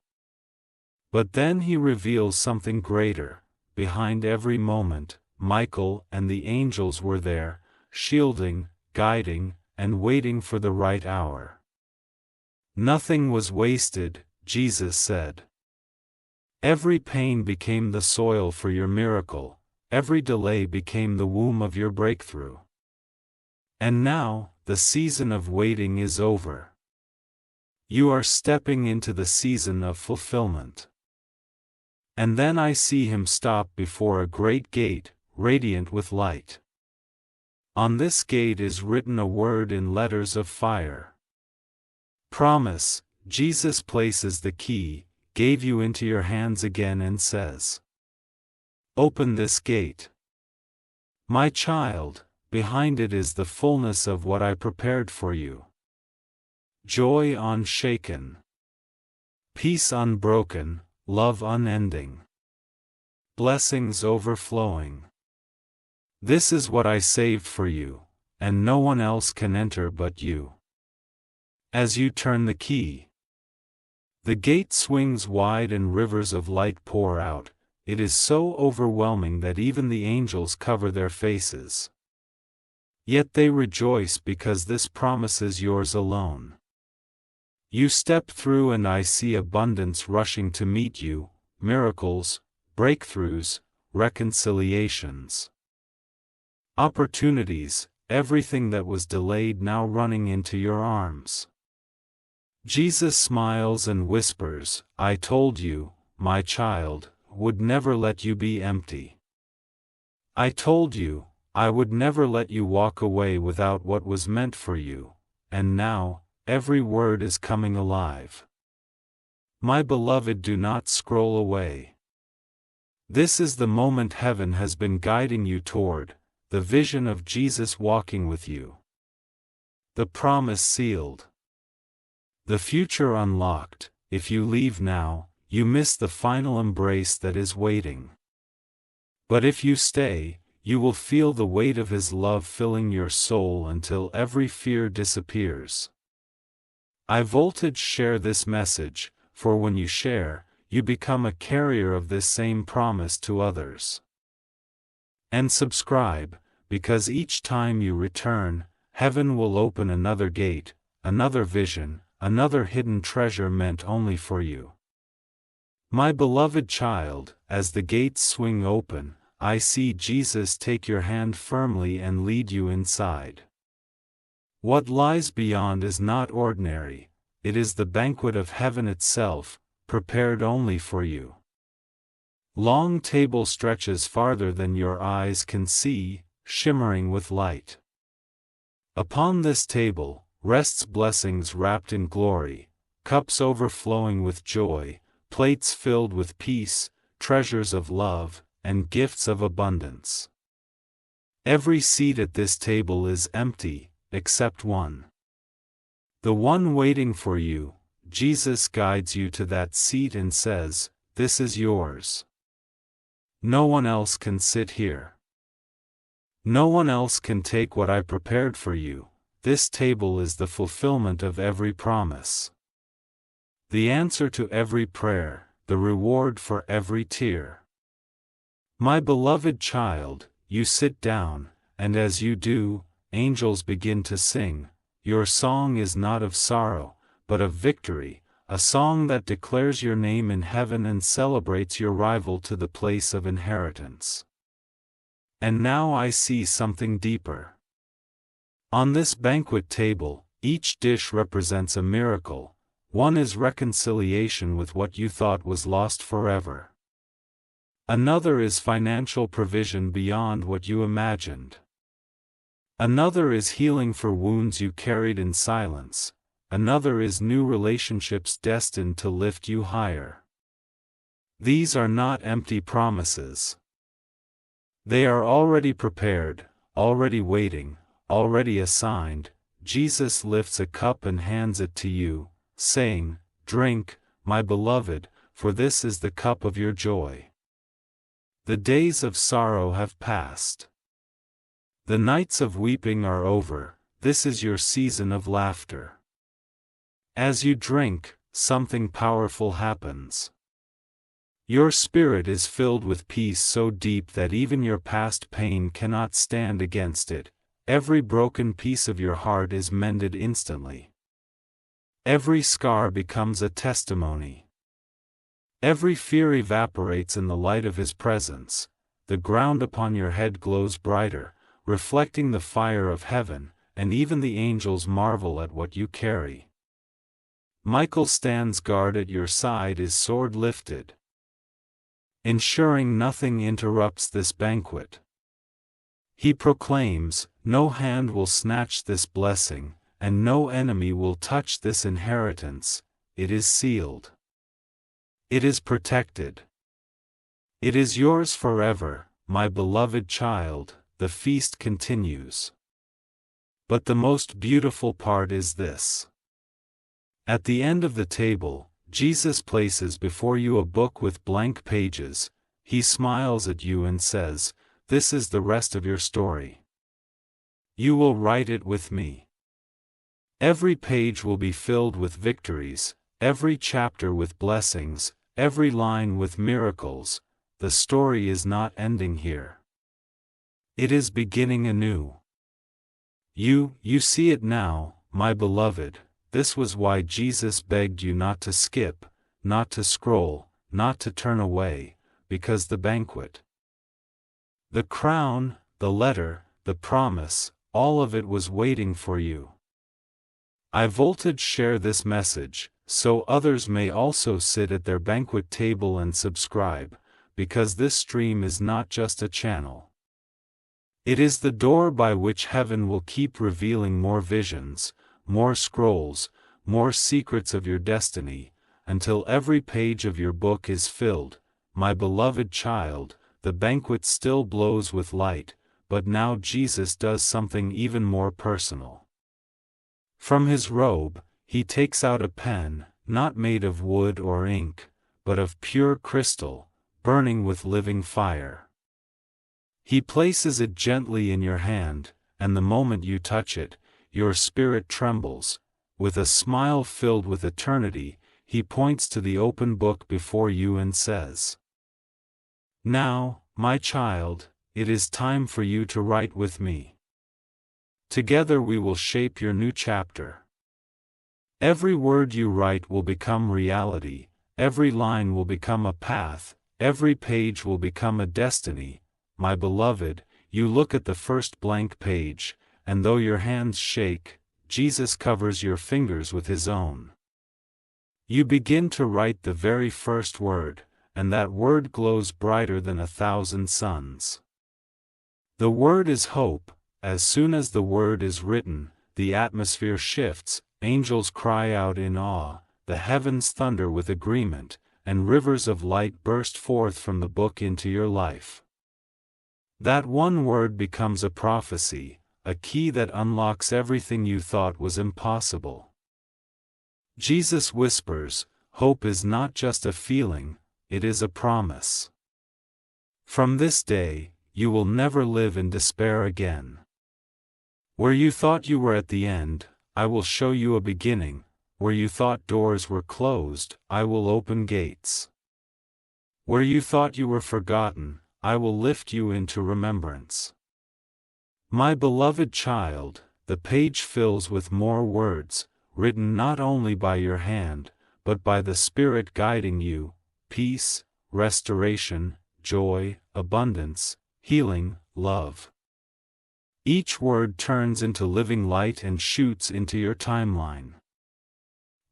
But then he reveals something greater. Behind every moment, Michael and the angels were there, shielding, guiding, and waiting for the right hour. Nothing was wasted, Jesus said. Every pain became the soil for your miracle, every delay became the womb of your breakthrough. And now, the season of waiting is over. You are stepping into the season of fulfillment. And then I see him stop before a great gate, radiant with light. On this gate is written a word in letters of fire. Promise. Jesus places the key, gave you into your hands again and says, "Open this gate. My child, behind it is the fullness of what I prepared for you. Joy unshaken. Peace unbroken, love unending. Blessings overflowing. This is what I saved for you, and no one else can enter but you." As you turn the key, the gate swings wide and rivers of light pour out. It is so overwhelming that even the angels cover their faces. Yet they rejoice because this promise is yours alone. You step through and I see abundance rushing to meet you, miracles, breakthroughs, reconciliations. Opportunities, everything that was delayed now running into your arms. Jesus smiles and whispers, "I told you, my child, would never let you be empty. I told you, I would never let you walk away without what was meant for you, and now, every word is coming alive. My beloved, do not scroll away. This is the moment heaven has been guiding you toward, the vision of Jesus walking with you. The promise sealed. The future unlocked. If you leave now, you miss the final embrace that is waiting. But if you stay, you will feel the weight of His love filling your soul until every fear disappears. I voltage share this message, for when you share, you become a carrier of this same promise to others. And subscribe, because each time you return, heaven will open another gate, another vision, another hidden treasure meant only for you. My beloved child, as the gates swing open, I see Jesus take your hand firmly and lead you inside. What lies beyond is not ordinary, it is the banquet of heaven itself, prepared only for you. Long table stretches farther than your eyes can see, shimmering with light. Upon this table, rests blessings wrapped in glory, cups overflowing with joy, plates filled with peace, treasures of love, and gifts of abundance. Every seat at this table is empty, except one. The one waiting for you. Jesus guides you to that seat and says, "This is yours. No one else can sit here. No one else can take what I prepared for you." This table is the fulfillment of every promise. The answer to every prayer, the reward for every tear. My beloved child, you sit down, and as you do, angels begin to sing. Your song is not of sorrow, but of victory, a song that declares your name in heaven and celebrates your arrival to the place of inheritance. And now I see something deeper. On this banquet table, each dish represents a miracle. One is reconciliation with what you thought was lost forever. Another is financial provision beyond what you imagined. Another is healing for wounds you carried in silence. Another is new relationships destined to lift you higher. These are not empty promises. They are already prepared, already waiting, already assigned. Jesus lifts a cup and hands it to you, saying, "Drink, my beloved, for this is the cup of your joy." The days of sorrow have passed. The nights of weeping are over. This is your season of laughter. As you drink, something powerful happens. Your spirit is filled with peace so deep that even your past pain cannot stand against it. Every broken piece of your heart is mended instantly. Every scar becomes a testimony. Every fear evaporates in the light of His presence. The ground upon your head glows brighter, reflecting the fire of heaven, and even the angels marvel at what you carry. Michael stands guard at your side, his sword lifted, ensuring nothing interrupts this banquet. He proclaims, "No hand will snatch this blessing, and no enemy will touch this inheritance. It is sealed. It is protected. It is yours forever, my beloved child." The feast continues. But the most beautiful part is this. At the end of the table, Jesus places before you a book with blank pages. He smiles at you and says, "This is the rest of your story. You will write it with me." Every page will be filled with victories, every chapter with blessings, every line with miracles. The story is not ending here. It is beginning anew. You see it now, my beloved. This was why Jesus begged you not to skip, not to scroll, not to turn away, because the banquet, the crown, the letter, the promise, all of it was waiting for you. I voltage share this message, so others may also sit at their banquet table and subscribe, because this stream is not just a channel. It is the door by which heaven will keep revealing more visions, more scrolls, more secrets of your destiny, until every page of your book is filled. My beloved child, the banquet still blows with light, but now Jesus does something even more personal. From His robe, He takes out a pen, not made of wood or ink, but of pure crystal, burning with living fire. He places it gently in your hand, and the moment you touch it, your spirit trembles. With a smile filled with eternity, He points to the open book before you and says, "Now, my child, it is time for you to write with me. Together we will shape your new chapter. Every word you write will become reality, every line will become a path, every page will become a destiny." My beloved, you look at the first blank page, and though your hands shake, Jesus covers your fingers with His own. You begin to write the very first word, and that word glows brighter than 1,000 suns. The word is hope. As soon as the word is written, the atmosphere shifts, angels cry out in awe, the heavens thunder with agreement, and rivers of light burst forth from the book into your life. That one word becomes a prophecy, a key that unlocks everything you thought was impossible. Jesus whispers, hope is not just a feeling, it is a promise. From this day, you will never live in despair again. Where you thought you were at the end, I will show you a beginning. Where you thought doors were closed, I will open gates. Where you thought you were forgotten, I will lift you into remembrance. My beloved child, the page fills with more words, written not only by your hand, but by the Spirit guiding you: peace, restoration, joy, abundance, healing, love. Each word turns into living light and shoots into your timeline.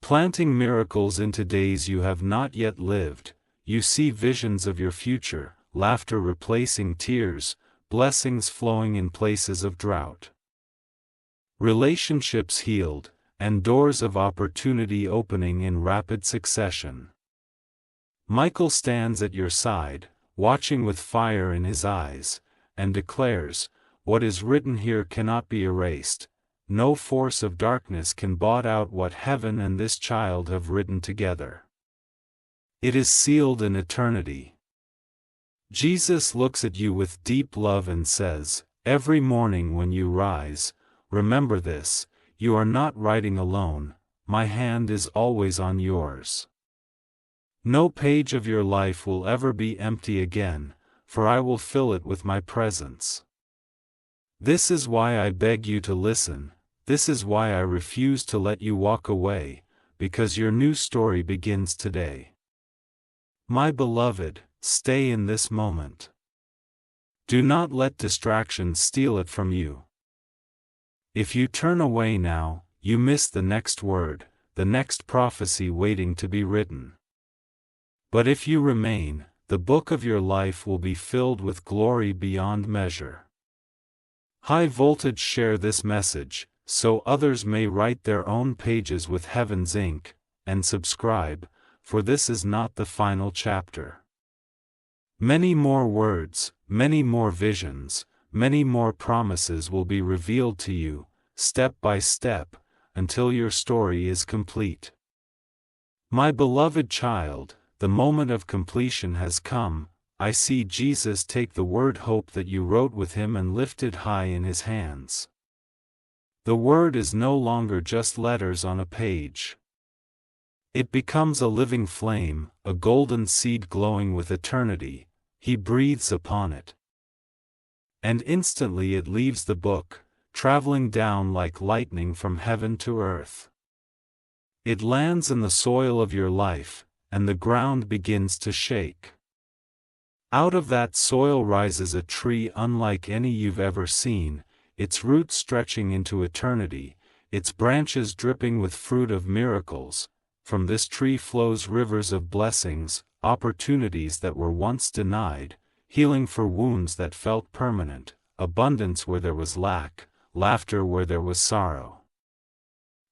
Planting miracles into days you have not yet lived, you see visions of your future, laughter replacing tears, blessings flowing in places of drought. Relationships healed, and doors of opportunity opening in rapid succession. Michael stands at your side, watching with fire in his eyes, and declares, "What is written here cannot be erased. No force of darkness can blot out what heaven and this child have written together. It is sealed in eternity." Jesus looks at you with deep love and says, "Every morning when you rise, remember this, you are not writing alone, my hand is always on yours. No page of your life will ever be empty again, for I will fill it with my presence. This is why I beg you to listen, this is why I refuse to let you walk away, because your new story begins today. My beloved, stay in this moment. Do not let distractions steal it from you. If you turn away now, you miss the next word, the next prophecy waiting to be written. But if you remain, the book of your life will be filled with glory beyond measure. High Voltage share this message, so others may write their own pages with heaven's ink, and subscribe, for this is not the final chapter. Many more words, many more visions, many more promises will be revealed to you, step by step, until your story is complete. My beloved child, the moment of completion has come. I see Jesus take the word hope that you wrote with him and lift it high in his hands. The word is no longer just letters on a page. It becomes a living flame, a golden seed glowing with eternity. He breathes upon it. And instantly it leaves the book, traveling down like lightning from heaven to earth. It lands in the soil of your life, and the ground begins to shake. Out of that soil rises a tree unlike any you've ever seen, its roots stretching into eternity, its branches dripping with fruit of miracles. From this tree flows rivers of blessings, opportunities that were once denied, healing for wounds that felt permanent, abundance where there was lack, laughter where there was sorrow.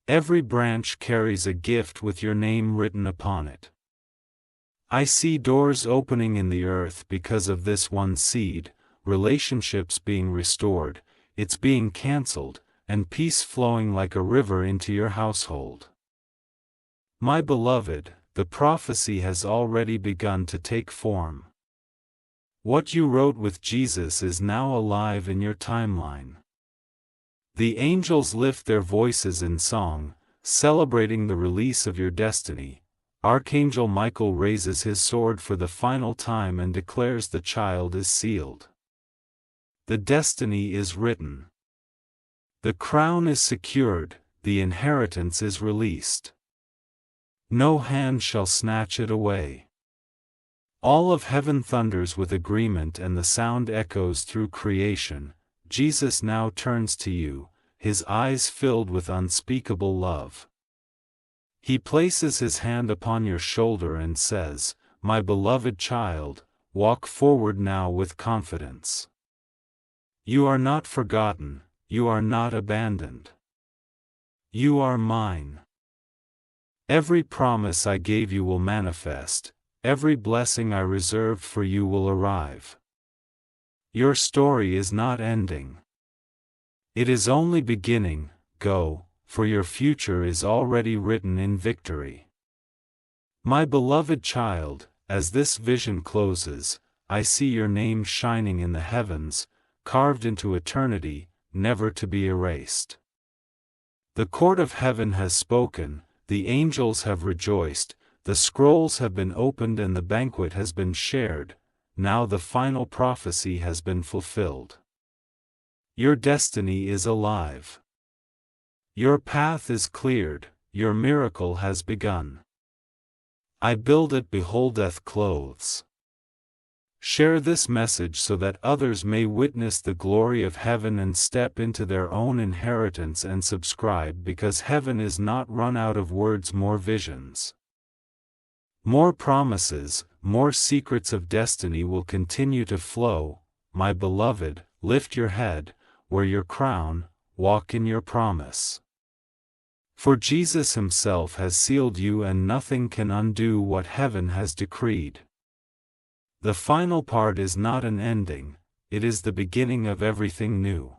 Every branch carries a gift with your name written upon it. I see doors opening in the earth because of this one seed, relationships being restored, it's being cancelled, and peace flowing like a river into your household. My beloved, the prophecy has already begun to take form. What you wrote with Jesus is now alive in your timeline. The angels lift their voices in song, celebrating the release of your destiny. Archangel Michael raises his sword for the final time and declares the child is sealed. The destiny is written. The crown is secured, the inheritance is released. No hand shall snatch it away. All of heaven thunders with agreement and the sound echoes through creation. Jesus now turns to you, his eyes filled with unspeakable love. He places his hand upon your shoulder and says, "My beloved child, walk forward now with confidence. You are not forgotten, you are not abandoned. You are mine. Every promise I gave you will manifest, every blessing I reserved for you will arrive. Your story is not ending. It is only beginning. Go, for your future is already written in victory." My beloved child, as this vision closes, I see your name shining in the heavens, carved into eternity, never to be erased. The court of heaven has spoken, the angels have rejoiced, the scrolls have been opened and the banquet has been shared. Now the final prophecy has been fulfilled. Your destiny is alive. Your path is cleared, your miracle has begun. I build it beholdeth clothes. Share this message so that others may witness the glory of heaven and step into their own inheritance, and subscribe because heaven is not run out of words, more visions. More promises, more secrets of destiny will continue to flow. My beloved, lift your head, wear your crown, walk in your promise. For Jesus himself has sealed you, and nothing can undo what heaven has decreed. The final part is not an ending, it is the beginning of everything new.